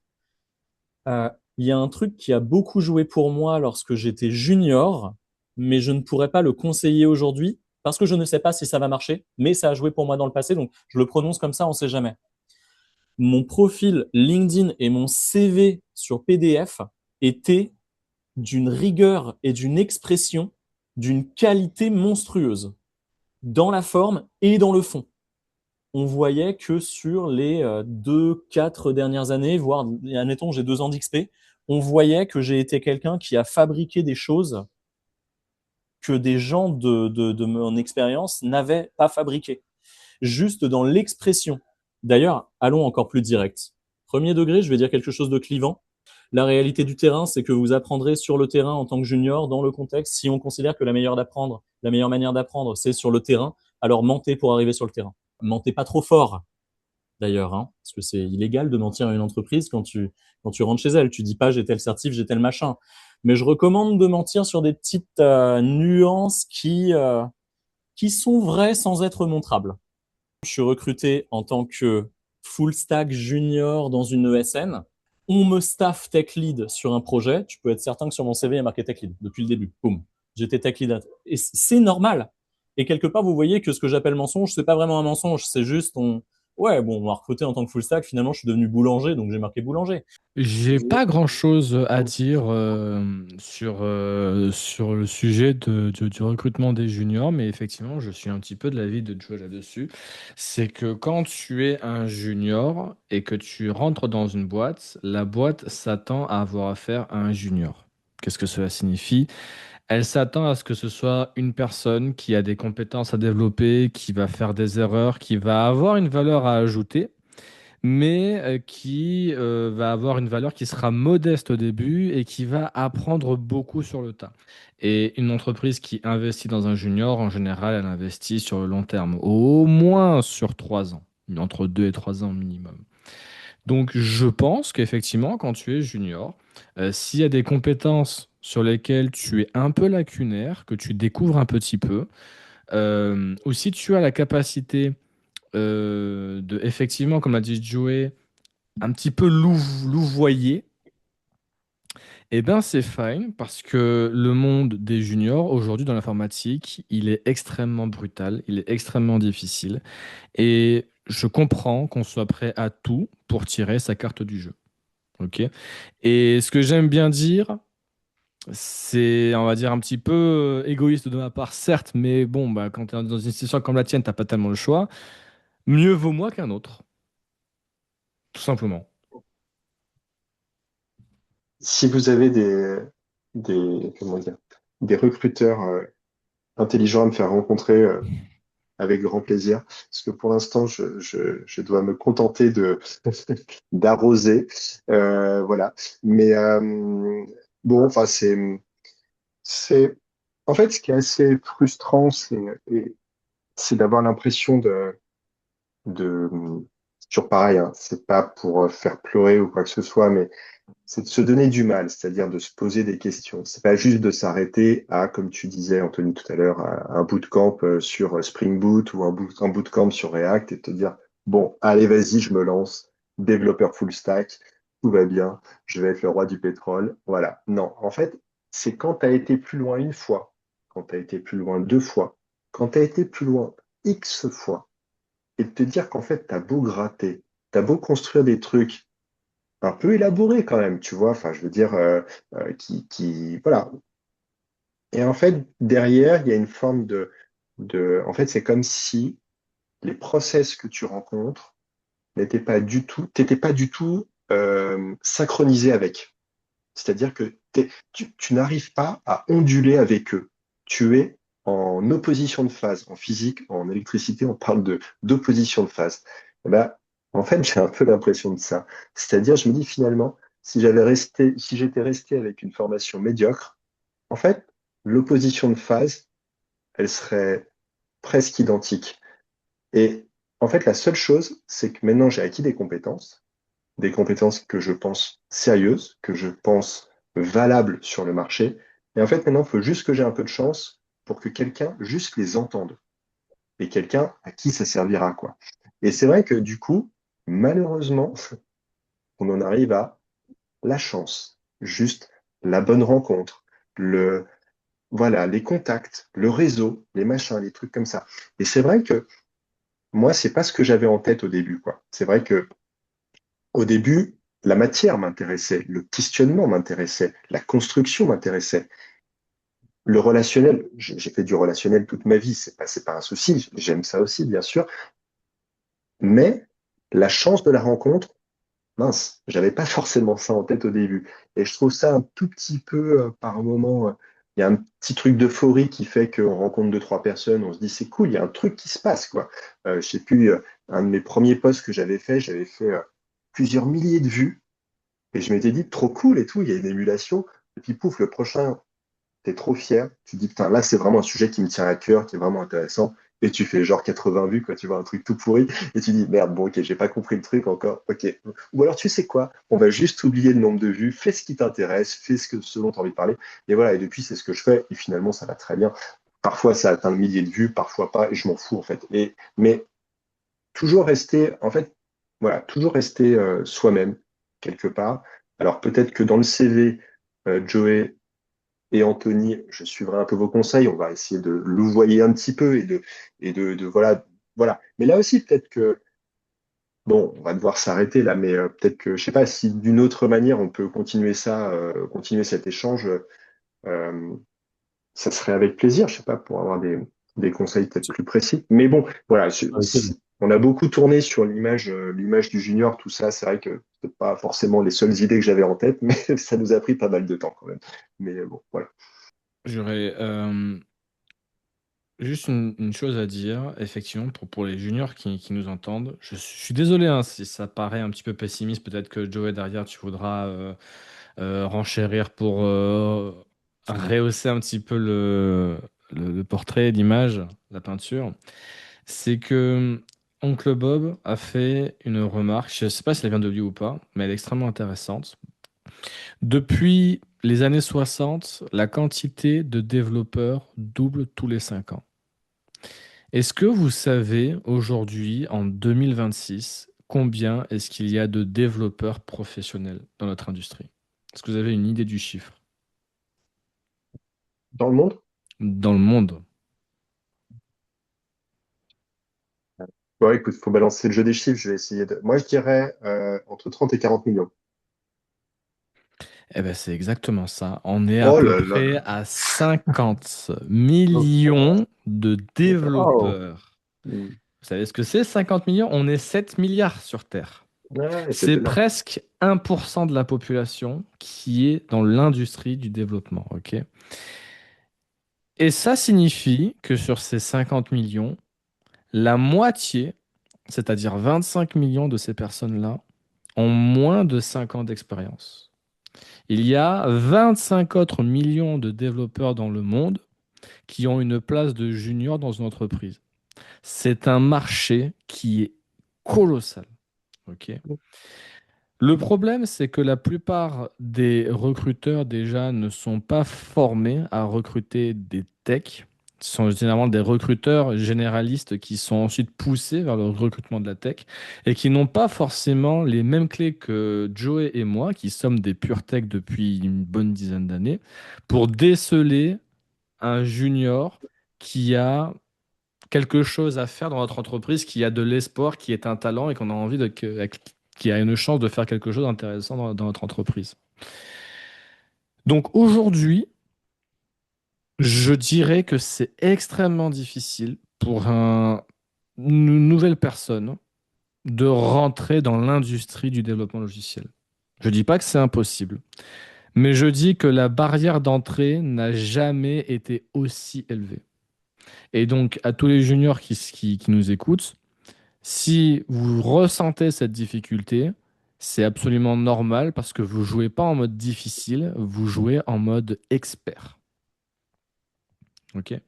Il y a un truc qui a beaucoup joué pour moi lorsque j'étais junior, mais je ne pourrais pas le conseiller aujourd'hui parce que je ne sais pas si ça va marcher, mais ça a joué pour moi dans le passé, donc je le prononce comme ça, on ne sait jamais. Mon profil LinkedIn et mon CV sur PDF étaient d'une rigueur et d'une expression d'une qualité monstrueuse dans la forme et dans le fond. On voyait que sur les 2, 4 dernières années, voire, admettons, j'ai 2 ans d'XP, on voyait que j'ai été quelqu'un qui a fabriqué des choses que des gens de mon expérience n'avaient pas fabriquées. Juste dans l'expression. D'ailleurs, allons encore plus direct. Premier degré, je vais dire quelque chose de clivant. La réalité du terrain, c'est que vous apprendrez sur le terrain en tant que junior, dans le contexte. Si on considère que la meilleure manière d'apprendre, c'est sur le terrain, alors mentez pour arriver sur le terrain. Mentez pas trop fort, d'ailleurs, hein, parce que c'est illégal de mentir à une entreprise quand tu rentres chez elle. Tu dis pas j'ai tel certif, j'ai tel machin. Mais je recommande de mentir sur des petites nuances qui sont vraies sans être montrables. Je suis recruté en tant que full stack junior dans une ESN. On me staff tech lead sur un projet. Tu peux être certain que sur mon CV, il y a marqué tech lead depuis le début. Boum. J'étais tech lead. Et c'est normal. Et quelque part, vous voyez que ce que j'appelle mensonge, c'est pas vraiment un mensonge. C'est juste, ouais, bon, on m'a recruté en tant que full stack. Finalement, je suis devenu boulanger, donc j'ai marqué boulanger. J'ai pas grand-chose à dire sur le sujet du recrutement des juniors, mais effectivement, je suis un petit peu de l'avis de Joe là-dessus. C'est que quand tu es un junior et que tu rentres dans une boîte, la boîte s'attend à avoir affaire à un junior. Qu'est-ce que cela signifie? Elle s'attend à ce que ce soit une personne qui a des compétences à développer, qui va faire des erreurs, qui va avoir une valeur à ajouter, mais qui va avoir une valeur qui sera modeste au début et qui va apprendre beaucoup sur le tas. Et une entreprise qui investit dans un junior, en général, elle investit sur le long terme, au moins sur 3 ans, entre 2 et 3 ans minimum. Donc, je pense qu'effectivement, quand tu es junior, s'il y a des compétences sur lesquelles tu es un peu lacunaire, que tu découvres un petit peu, ou si tu as la capacité de, effectivement, comme l'a dit Joey, un petit peu louvoyer, eh ben c'est fine parce que le monde des juniors aujourd'hui dans l'informatique, il est extrêmement brutal, il est extrêmement difficile et je comprends qu'on soit prêt à tout pour tirer sa carte du jeu. Ok. Et ce que j'aime bien dire, c'est, on va dire, un petit peu égoïste de ma part, certes, mais bon, bah, quand tu es dans une situation comme la tienne, t'as pas tellement le choix. Mieux vaut moi qu'un autre, tout simplement. Si vous avez comment dire, des recruteurs intelligents à me faire rencontrer, avec grand plaisir, parce que pour l'instant, je dois me contenter de d'arroser, voilà. Mais bon, enfin, c'est, en fait, ce qui est assez frustrant, c'est d'avoir l'impression de, toujours pareil, hein, c'est pas pour faire pleurer ou quoi que ce soit, mais c'est de se donner du mal, c'est-à-dire de se poser des questions. C'est pas juste de s'arrêter à, comme tu disais, Anthony, tout à l'heure, à un bootcamp sur Spring Boot ou un bootcamp sur React et de te dire, bon, allez, vas-y, je me lance, développeur full stack, tout va bien, je vais être le roi du pétrole. Voilà. Non, en fait, c'est quand tu as été plus loin une fois, quand tu as été plus loin deux fois, quand tu as été plus loin X fois, et de te dire qu'en fait, tu as beau gratter, tu as beau construire des trucs un peu élaboré quand même, tu vois. Enfin, je veux dire, voilà. Et en fait, derrière, il y a une forme en fait, c'est comme si les process que tu rencontres t'étais pas du tout synchronisé avec. C'est-à-dire que tu n'arrives pas à onduler avec eux. Tu es en opposition de phase. En physique, en électricité, on parle d'opposition de phase. Eh ben, en fait, j'ai un peu l'impression de ça. C'est-à-dire, je me dis finalement, si j'étais resté avec une formation médiocre, en fait, l'opposition de phase, elle serait presque identique. Et en fait, la seule chose, c'est que maintenant, j'ai acquis des compétences que je pense sérieuses, que je pense valables sur le marché. Et en fait, maintenant, il faut juste que j'ai un peu de chance pour que quelqu'un juste les entende et quelqu'un à qui ça servira, quoi. Et c'est vrai que du coup, malheureusement, on en arrive à la chance, juste la bonne rencontre, voilà, les contacts, le réseau, les machins, les trucs comme ça. Et c'est vrai que moi, c'est pas ce que j'avais en tête au début, quoi. C'est vrai que au début, la matière m'intéressait, le questionnement m'intéressait, la construction m'intéressait. Le relationnel, j'ai fait du relationnel toute ma vie, c'est pas un souci, j'aime ça aussi, bien sûr. Mais la chance de la rencontre, mince, j'avais pas forcément ça en tête au début. Et je trouve ça un tout petit peu, par moment, il y a un petit truc d'euphorie qui fait qu'on rencontre deux, trois personnes, on se dit c'est cool, il y a un truc qui se passe, quoi. Je sais plus, un de mes premiers posts que j'avais fait plusieurs milliers de vues. Et je m'étais dit, trop cool et tout, il y a une émulation. Et puis pouf, le prochain, t'es trop fier. Tu te dis, putain, là, c'est vraiment un sujet qui me tient à cœur, qui est vraiment intéressant. Et tu fais genre 80 vues, quoi, tu vois, un truc tout pourri. Et tu dis, merde, bon, ok, j'ai pas compris le truc encore. Ok. Ou alors, tu sais quoi, on va juste oublier le nombre de vues, fais ce qui t'intéresse, fais ce dont tu as envie de parler. Et voilà, et depuis, c'est ce que je fais. Et finalement, ça va très bien. Parfois, ça atteint le millier de vues, parfois pas, et je m'en fous, en fait. Mais toujours rester, en fait, voilà, toujours rester soi-même quelque part. Alors peut-être que dans le CV, Joey et Anthony, je suivrai un peu vos conseils. On va essayer de louvoyer un petit peu voilà, voilà. Mais là aussi, peut-être que bon, on va devoir s'arrêter là, mais peut-être que je sais pas si d'une autre manière on peut continuer ça, continuer cet échange. euh, Ça serait avec plaisir, je sais pas, pour avoir des conseils peut-être plus précis. Mais bon, voilà, Avec plaisir. on a beaucoup tourné sur l'image du junior, tout ça. C'est vrai que c'est pas forcément les seules idées que j'avais en tête, mais ça nous a pris pas mal de temps quand même. Mais bon, voilà. J'aurais juste une chose à dire, effectivement, pour les juniors qui nous entendent. Je suis désolé hein, si ça paraît un petit peu pessimiste. Peut-être que Joey, derrière, tu voudras renchérir pour rehausser un petit peu le portrait, l'image, la peinture. C'est que Oncle Bob a fait une remarque, je ne sais pas si elle vient de lui ou pas, mais elle est extrêmement intéressante. Depuis les années 60, la quantité de développeurs double tous les 5 ans. Est-ce que vous savez aujourd'hui, en 2026, combien est-ce qu'il y a de développeurs professionnels dans notre industrie? Est-ce que vous avez une idée du chiffre? Dans le monde, Dans le monde? ouais, écoute, faut balancer le jeu des chiffres. Je vais essayer de. Moi, je dirais entre 30 et 40 millions. Eh ben, c'est exactement ça. On est à Oh peu là là près là. à 50 Oh, millions de Wow. développeurs. hmm. Vous savez ce que c'est, 50 millions? On est 7 milliards sur Terre. Ouais, c'est C'est énorme. presque 1% de la population qui est dans l'industrie du développement, ok? Et ça signifie que sur ces 50 millions, la moitié, c'est-à-dire 25 millions de ces personnes-là, ont moins de 5 ans d'expérience. Il y a 25 autres millions de développeurs dans le monde qui ont une place de junior dans une entreprise. C'est un marché qui est colossal. Ok. Le problème, c'est que la plupart des recruteurs déjà ne sont pas formés à recruter des techs. Ce sont généralement des recruteurs généralistes qui sont ensuite poussés vers le recrutement de la tech et qui n'ont pas forcément les mêmes clés que Joey et moi, qui sommes des pure tech depuis une bonne dizaine d'années, pour déceler un junior qui a quelque chose à faire dans notre entreprise, qui a de l'espoir, qui est un talent et qu'on a envie qui a une chance de faire quelque chose d'intéressant dans notre entreprise. Donc aujourd'hui, je dirais que c'est extrêmement difficile pour une nouvelle personne de rentrer dans l'industrie du développement logiciel. Je ne dis pas que c'est impossible, mais je dis que la barrière d'entrée n'a jamais été aussi élevée. Et donc, à tous les juniors qui nous écoutent, si vous ressentez cette difficulté, c'est absolument normal parce que vous jouez pas en mode difficile, vous jouez en mode expert. Ok?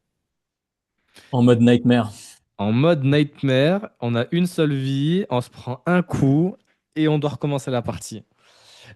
En mode nightmare. En mode nightmare, on a une seule vie, on se prend un coup et on doit recommencer la partie.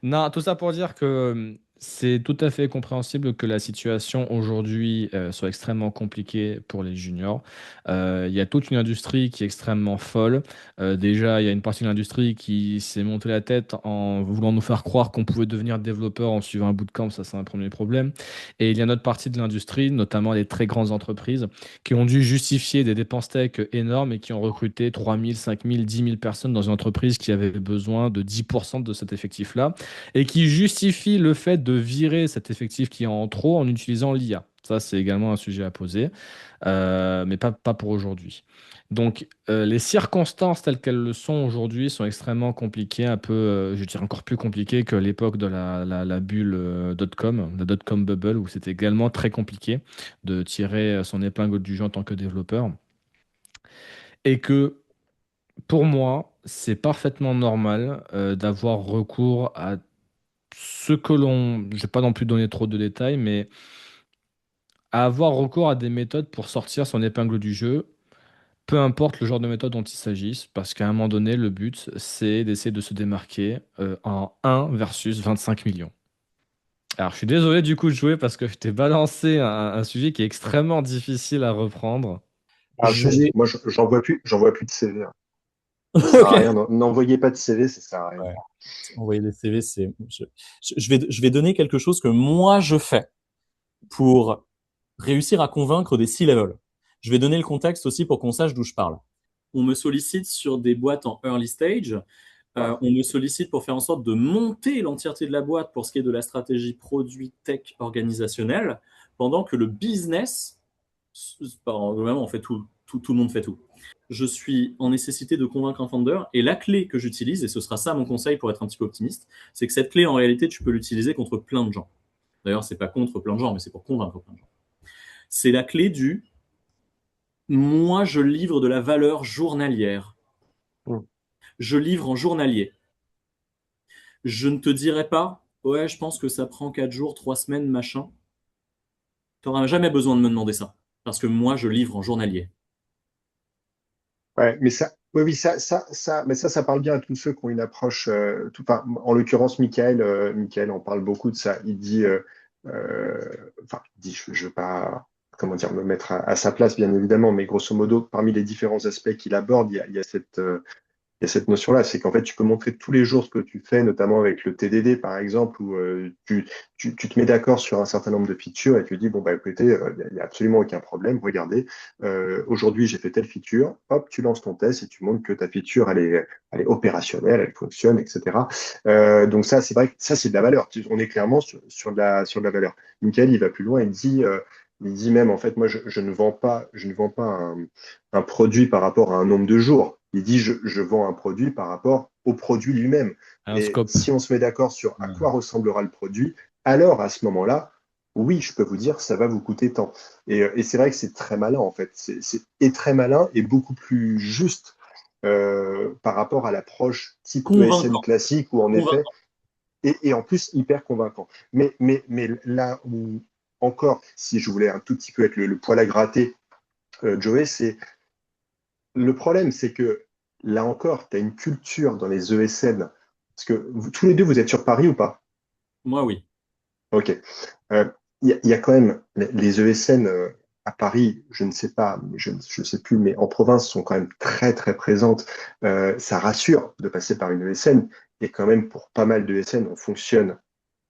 Non, tout ça pour dire que c'est tout à fait compréhensible que la situation aujourd'hui soit extrêmement compliquée pour les juniors. Il y a toute une industrie qui est extrêmement folle. Déjà, il y a une partie de l'industrie qui s'est montée la tête en voulant nous faire croire qu'on pouvait devenir développeur en suivant un bootcamp. Ça, c'est un premier problème. Et il y a une autre partie de l'industrie, notamment les très grandes entreprises, qui ont dû justifier des dépenses tech énormes et qui ont recruté 3000, 5000, 10 000 personnes dans une entreprise qui avait besoin de 10% de cet effectif-là et qui justifie le fait de virer cet effectif qui est en trop en utilisant l'IA. Ça, c'est également un sujet à poser, mais pas pour aujourd'hui. Donc, les circonstances telles qu'elles le sont aujourd'hui sont extrêmement compliquées, un peu, je dirais encore plus compliquées que l'époque de la bulle dot-com, la dot-com bubble, où c'était également très compliqué de tirer son épingle du jeu en tant que développeur. Et que pour moi, c'est parfaitement normal d'avoir recours à ce que l'on, je vais pas non plus donner trop de détails, mais à avoir recours à des méthodes pour sortir son épingle du jeu, peu importe le genre de méthode dont il s'agisse, parce qu'à un moment donné, le but, c'est d'essayer de se démarquer en 1 versus 25 millions. Alors, je suis désolé du coup de jouer parce que je t'ai balancé un sujet qui est extrêmement difficile à reprendre. Ah, Je juste, vais. moi, j'envoie plus de CV, hein. Ça sert à Ok. rien. N'envoyez pas de CV, ça sert à rien. Ouais. Envoyer des CV, c'est. Je vais donner quelque chose que moi je fais pour réussir à convaincre des C-level. Je vais donner le contexte aussi pour qu'on sache d'où je parle. On me sollicite sur des boîtes en early stage. On me sollicite pour faire en sorte de monter l'entièreté de la boîte pour ce qui est de la stratégie produit tech organisationnelle, pendant que le business, globalement, on fait tout le monde fait tout. Je suis en nécessité de convaincre un founder et la clé que j'utilise, et ce sera ça mon conseil pour être un petit peu optimiste, c'est que cette clé, en réalité, tu peux l'utiliser contre plein de gens. D'ailleurs, c'est pas contre plein de gens, mais c'est pour convaincre plein de gens. C'est la clé du moi, je livre de la valeur journalière. Mm. Je livre en journalier. Je ne te dirai pas, ouais, je pense que ça prend 4 jours, 3 semaines, machin. Tu n'auras jamais besoin de me demander ça. Parce que moi, je livre en journalier. Ouais, mais ça, oui, oui, mais ça parle bien à tous ceux qui ont une approche, enfin, en l'occurrence, Michael en parle beaucoup de ça. Il dit, enfin, il dit, je veux pas, comment dire, me mettre à sa place, bien évidemment, mais grosso modo, parmi les différents aspects qu'il aborde, il y a cette notion-là, c'est qu'en fait, tu peux montrer tous les jours ce que tu fais, notamment avec le TDD, par exemple, où tu te mets d'accord sur un certain nombre de features et tu dis, bon, bah, écoutez, il y a absolument aucun problème, regardez, aujourd'hui, j'ai fait telle feature, hop, tu lances ton test et tu montres que ta feature, elle est opérationnelle, elle fonctionne, etc. Donc ça, c'est vrai que ça, c'est de la valeur. On est clairement sur de la valeur. Michael, il va plus loin, il dit même, en fait, moi, je ne vends pas un produit par rapport à un nombre de jours. Il dit, je vends un produit par rapport au produit lui-même. Un Et scope. si on se met d'accord sur à Ouais. quoi ressemblera le produit, alors à ce moment-là, oui, je peux vous dire, ça va vous coûter tant. Et c'est vrai que c'est très malin, en fait. Et très malin et beaucoup plus juste par rapport à l'approche type ESN Convaincant. classique où, en effet, Convaincant. et en plus hyper convaincant. Mais là où, encore, si je voulais un tout petit peu être le poil à gratter, Joey, le problème, c'est que là encore, tu as une culture dans les ESN Parce que tous les deux, vous êtes sur Paris ou pas? Moi, oui. Ok. Euh, il y a quand même les ESN à Paris, je ne sais pas, je ne sais plus, mais en province sont quand même très très présentes. Ça rassure de passer par une ESN. Et quand même, pour pas mal de ESN, on fonctionne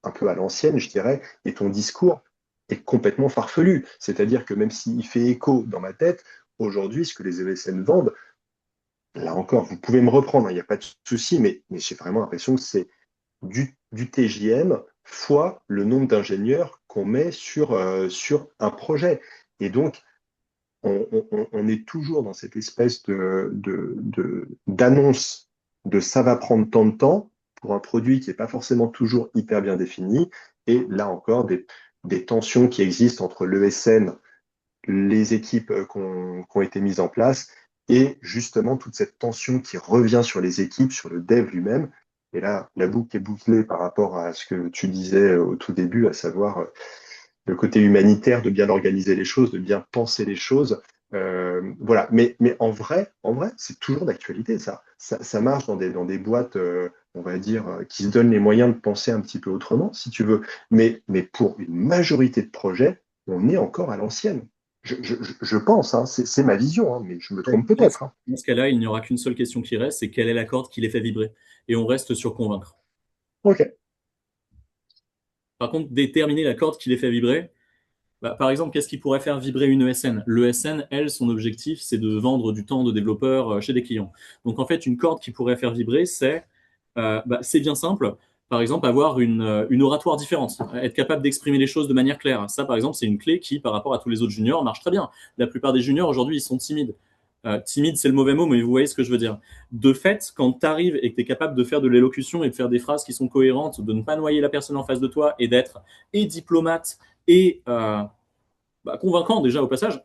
un peu à l'ancienne, je dirais, et ton discours est complètement farfelu. C'est-à-dire que même s'il fait écho dans ma tête, aujourd'hui, ce que les ESN vendent, là encore, vous pouvez me reprendre, il n'y a pas de souci, mais j'ai vraiment l'impression que c'est du TJM fois le nombre d'ingénieurs qu'on met sur un projet. Et donc, on est toujours dans cette espèce d'annonce de ça va prendre tant de temps pour un produit qui n'est pas forcément toujours hyper bien défini. Et là encore, des tensions qui existent entre l'ESN, les équipes qui ont été mises en place, et justement toute cette tension qui revient sur les équipes, sur le dev lui-même. Et là, la boucle est bouclée par rapport à ce que tu disais au tout début, à savoir le côté humanitaire, de bien organiser les choses, de bien penser les choses. Voilà. Mais en vrai, c'est toujours d'actualité, ça. Ça marche dans des boîtes, on va dire, qui se donnent les moyens de penser un petit peu autrement, si tu veux. Mais pour une majorité de projets, on est encore à l'ancienne. Je pense, hein, c'est ma vision, hein, mais je me trompe Dans peut-être, hein. ce cas-là, il n'y aura qu'une seule question qui reste, c'est quelle est la corde qui les fait vibrer? Et on reste sur convaincre. Ok, Par contre, déterminer la corde qui les fait vibrer, bah, par exemple, qu'est-ce qui pourrait faire vibrer une ESN? L'ESN, elle, son objectif, c'est de vendre du temps de développeur chez des clients. Donc, en fait, une corde qui pourrait faire vibrer, c'est bien simple. Par exemple, avoir une oratoire différente, être capable d'exprimer les choses de manière claire. Ça, par exemple, c'est une clé qui, par rapport à tous les autres juniors, marche très bien. La plupart des juniors, aujourd'hui, ils sont timides. Timide, c'est le mauvais mot, mais vous voyez ce que je veux dire. De fait, quand tu arrives et que tu es capable de faire de l'élocution et de faire des phrases qui sont cohérentes, de ne pas noyer la personne en face de toi et d'être et diplomate et convaincant déjà au passage,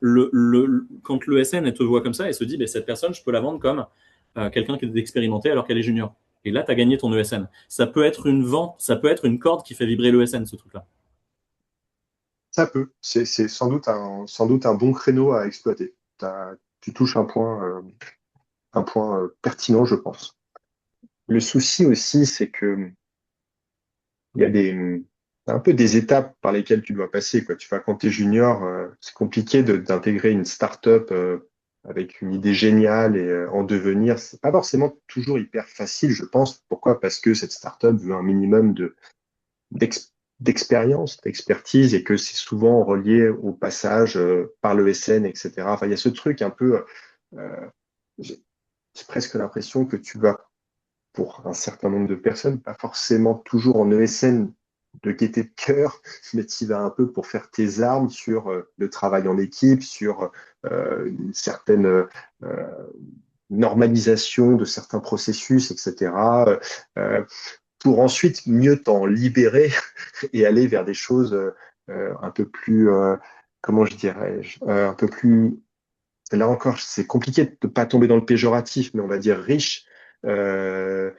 quand l'ESN elle te voit comme ça, elle se dit, bah, cette personne, je peux la vendre comme quelqu'un qui est expérimenté alors qu'elle est junior. Et là, tu as gagné ton ESN. Ça peut être une vente, ça peut être une corde qui fait vibrer l'ESN, ce truc-là. ça peut. C'est sans doute un bon créneau à exploiter. Tu touches un point pertinent, je pense. Le souci aussi, c'est que il y a un peu des étapes par lesquelles tu dois passer, quoi. Tu vois, quand tu es junior, c'est compliqué d'intégrer une start-up avec une idée géniale et en devenir. C'est pas forcément toujours hyper facile, je pense. Pourquoi? Parce que cette start-up veut un minimum d'expérience, d'expertise et que c'est souvent relié au passage par le SN, etc. Enfin, il y a ce truc un peu, j'ai j'ai presque l'impression que tu vas pour un certain nombre de personnes, pas forcément toujours en ESN de gaieté de cœur, mais tu y vas un peu pour faire tes armes sur le travail en équipe, sur une certaine normalisation de certains processus, etc., pour ensuite mieux t'en libérer et aller vers des choses un peu plus, comment je dirais, un peu plus là encore, c'est compliqué de ne pas tomber dans le péjoratif, mais on va dire riche, euh,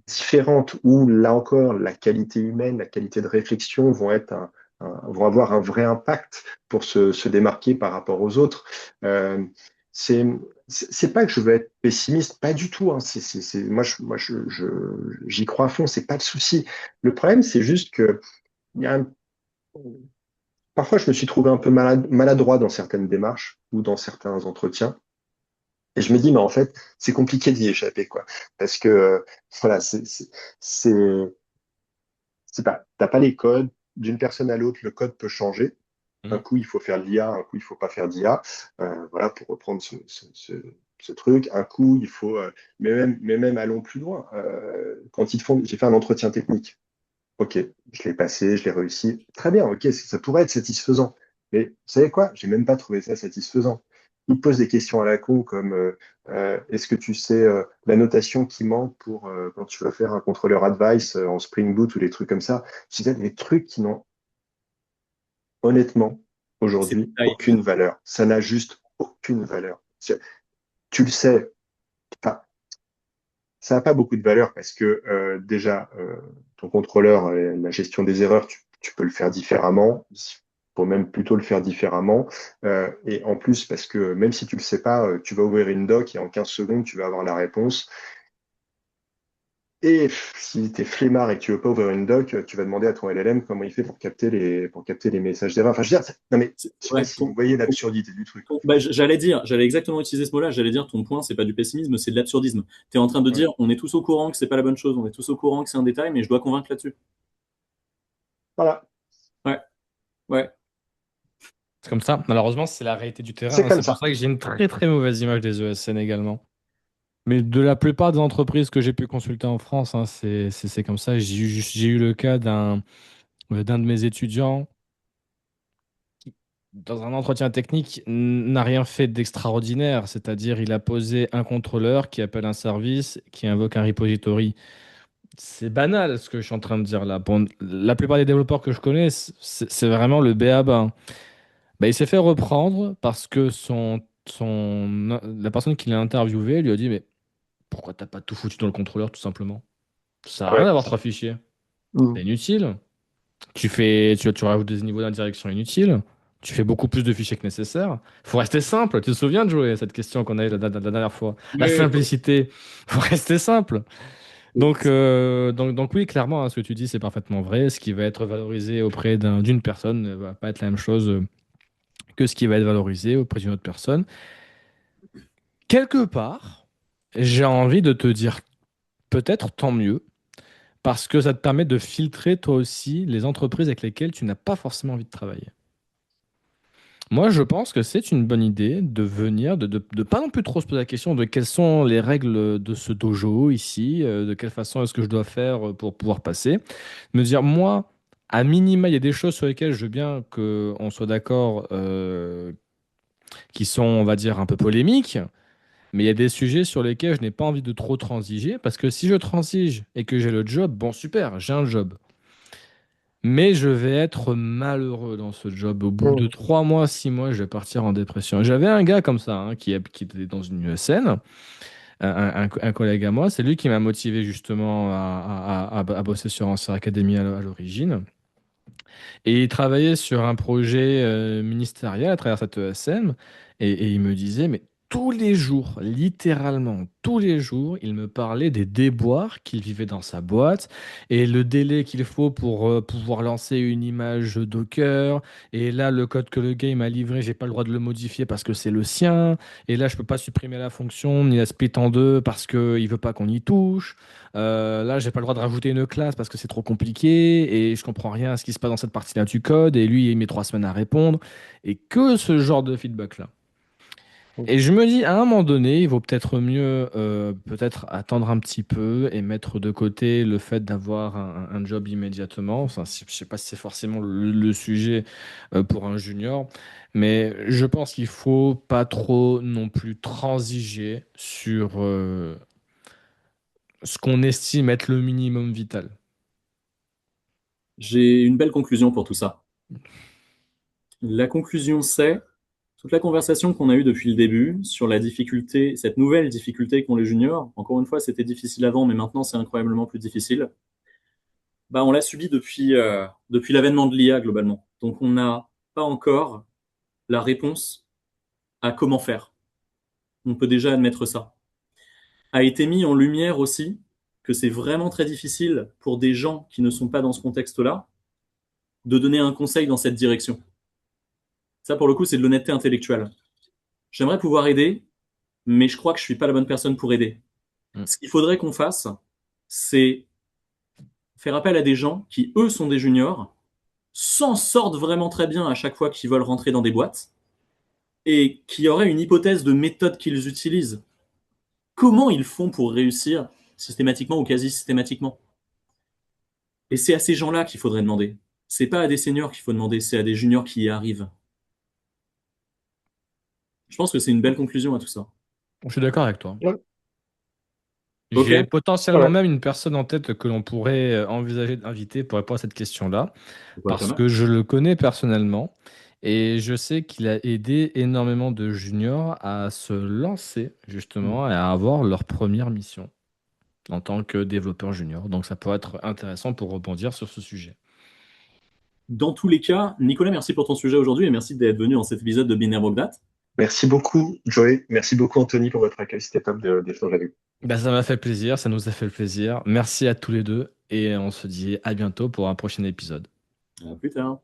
différente, où là encore, la qualité humaine, la qualité de réflexion vont être vont avoir un vrai impact pour se démarquer par rapport aux autres. Euh, c'est, c'est pas que je veux être pessimiste, pas du tout, hein. J'y crois à fond, c'est pas le souci. Le problème, c'est juste que il y a parfois, je me suis trouvé un peu maladroit dans certaines démarches ou dans certains entretiens. Et je me dis, mais en fait, c'est compliqué d'y échapper, quoi. Parce que, voilà, c'est pas, t'as pas les codes. D'une personne à l'autre, le code peut changer. Un Mhm. coup, il faut faire de l'IA, un coup, il faut pas faire d'IA. Voilà, pour reprendre ce truc. Un coup, il faut, mais même allons plus loin. Quand ils te font, j'ai fait un entretien technique. Ok, je l'ai passé, je l'ai réussi. Très bien, ok, ça pourrait être satisfaisant. Mais vous savez quoi? J'ai même pas trouvé ça satisfaisant. Il me pose des questions à la con comme est-ce que tu sais la notation qui manque pour quand tu vas faire un contrôleur advice en Spring Boot ou des trucs comme ça? Je disais des trucs qui n'ont honnêtement C'est aujourd'hui aucune valeur. Ça n'a juste aucune valeur. Tu le sais, enfin, ça n'a pas beaucoup de valeur parce que déjà, ton contrôleur, la gestion des erreurs, tu peux le faire différemment. Il faut même plutôt le faire différemment. Et en plus, parce que même si tu le sais pas, tu vas ouvrir une doc et en 15 secondes, tu vas avoir la réponse. Et si tu es flemmard et que tu veux pas ouvrir une doc, tu vas demander à ton LLM comment il fait pour capter les messages d'erreur. Enfin, je veux dire, non mais, je sais pas Ouais, si vous voyez l'absurdité du truc, en bah, fait. j'allais exactement utiliser ce mot-là. J'allais dire ton point, c'est pas du pessimisme, c'est de l'absurdisme. Tu es en train de Ouais. dire, on est tous au courant que c'est pas la bonne chose, on est tous au courant que c'est un détail, mais je dois convaincre là-dessus. Voilà, Ouais, ouais. C'est comme ça. Malheureusement, c'est la réalité du c'est terrain. comme C'est pour ça. ça que j'ai une très très mauvaise image des ESN également. Mais de la plupart des entreprises que j'ai pu consulter en France, hein, c'est comme ça. J'ai eu le cas d'un de mes étudiants qui, dans un entretien technique, n'a rien fait d'extraordinaire. C'est-à-dire, il a posé un contrôleur qui appelle un service, qui invoque un repository. C'est banal ce que je suis en train de dire là. Pour la plupart des développeurs que je connais, c'est vraiment le b.a.-ba. Bah, il s'est fait reprendre parce que la personne qui l'a interviewé lui a dit, mais pourquoi t'as pas tout foutu dans le contrôleur tout simplement? Ça sert Ah à rien ouais. d'avoir trois fichiers. Mm. C'est inutile. Tu rajoutes des niveaux d'indirection inutiles. Tu fais beaucoup plus de fichiers que nécessaire. Faut rester simple. Tu te souviens de jouer à cette question qu'on a eu la dernière fois? La Ouais, simplicité. Faut rester simple. Donc oui, clairement, hein, ce que tu dis, c'est parfaitement vrai. Ce qui va être valorisé auprès d'une personne ne va pas être la même chose que ce qui va être valorisé auprès d'une autre personne. Quelque part, j'ai envie de te dire peut-être tant mieux, parce que ça te permet de filtrer toi aussi les entreprises avec lesquelles tu n'as pas forcément envie de travailler. Moi, je pense que c'est une bonne idée de venir, de pas non plus trop se poser la question de quelles sont les règles de ce dojo ici, de quelle façon est-ce que je dois faire pour pouvoir passer. Me dire, moi, à minima, il y a des choses sur lesquelles je veux bien qu'on soit d'accord, qui sont, on va dire, un peu polémiques. Mais il y a des sujets sur lesquels je n'ai pas envie de trop transiger, parce que si je transige et que j'ai le job, bon, super, j'ai un job. Mais je vais être malheureux dans ce job. Au bout de Mm. 3 mois, 6 mois, je vais partir en dépression. J'avais un gars comme ça, hein, qui était dans une USN, un collègue à moi. C'est lui qui m'a motivé justement à bosser sur Ancien Academy à l'origine. Et il travaillait sur un projet ministériel à travers cette ESM. Et il me disait, mais tous les jours, littéralement tous les jours, il me parlait des déboires qu'il vivait dans sa boîte et le délai qu'il faut pour pouvoir lancer une image Docker. Et là, le code que le gars m'a livré, j'ai pas le droit de le modifier parce que c'est le sien. Et là, je peux pas supprimer la fonction ni la split en deux parce qu'il veut pas qu'on y touche. Là, j'ai pas le droit de rajouter une classe parce que c'est trop compliqué et je comprends rien à ce qui se passe dans cette partie-là du code. Et lui, il met 3 semaines à répondre. Et que ce genre de feedback-là. Et je me dis, à un moment donné, il vaut peut-être mieux peut-être attendre un petit peu et mettre de côté le fait d'avoir un job immédiatement. Enfin, je sais pas si c'est forcément le sujet pour un junior, mais je pense qu'il faut pas trop non plus transiger sur ce qu'on estime être le minimum vital. j'ai une belle conclusion pour tout ça. La conclusion, c'est toute la conversation qu'on a eue depuis le début sur la difficulté, cette nouvelle difficulté qu'ont les juniors. Encore une fois, c'était difficile avant, mais maintenant c'est incroyablement plus difficile. Bah, on l'a subi depuis l'avènement de l'IA globalement. Donc on n'a pas encore la réponse à comment faire. On peut déjà admettre ça. A été mis en lumière aussi que c'est vraiment très difficile pour des gens qui ne sont pas dans ce contexte-là de donner un conseil dans cette direction. Ça, pour le coup, c'est de l'honnêteté intellectuelle. J'aimerais pouvoir aider, mais je crois que je suis pas la bonne personne pour aider. Mm. Ce qu'il faudrait qu'on fasse, c'est faire appel à des gens qui, eux, sont des juniors, s'en sortent vraiment très bien à chaque fois qu'ils veulent rentrer dans des boîtes, et qui auraient une hypothèse de méthode qu'ils utilisent. Comment ils font pour réussir systématiquement ou quasi systématiquement? Et c'est à ces gens-là qu'il faudrait demander. C'est pas à des seniors qu'il faut demander, c'est à des juniors qui y arrivent. Je pense que c'est une belle conclusion à tout ça. Je suis d'accord avec toi. Ouais, Ok? J'ai potentiellement ouais. même une personne en tête que l'on pourrait envisager d'inviter pour répondre à cette question-là, Pourquoi parce Thomas? que je le connais personnellement et je sais qu'il a aidé énormément de juniors à se lancer justement et à avoir leur première mission en tant que développeur junior. Donc ça peut être intéressant pour rebondir sur ce sujet. Dans tous les cas, Nicolas, merci pour ton sujet aujourd'hui et merci d'être venu dans cet épisode de Binaire Bogdat. Merci beaucoup, Joey. Merci beaucoup, Anthony, pour votre accueil. C'était top d'échanger avec vous. Bah, ça m'a fait plaisir, ça nous a fait plaisir. Merci à tous les deux et on se dit à bientôt pour un prochain épisode. À plus tard.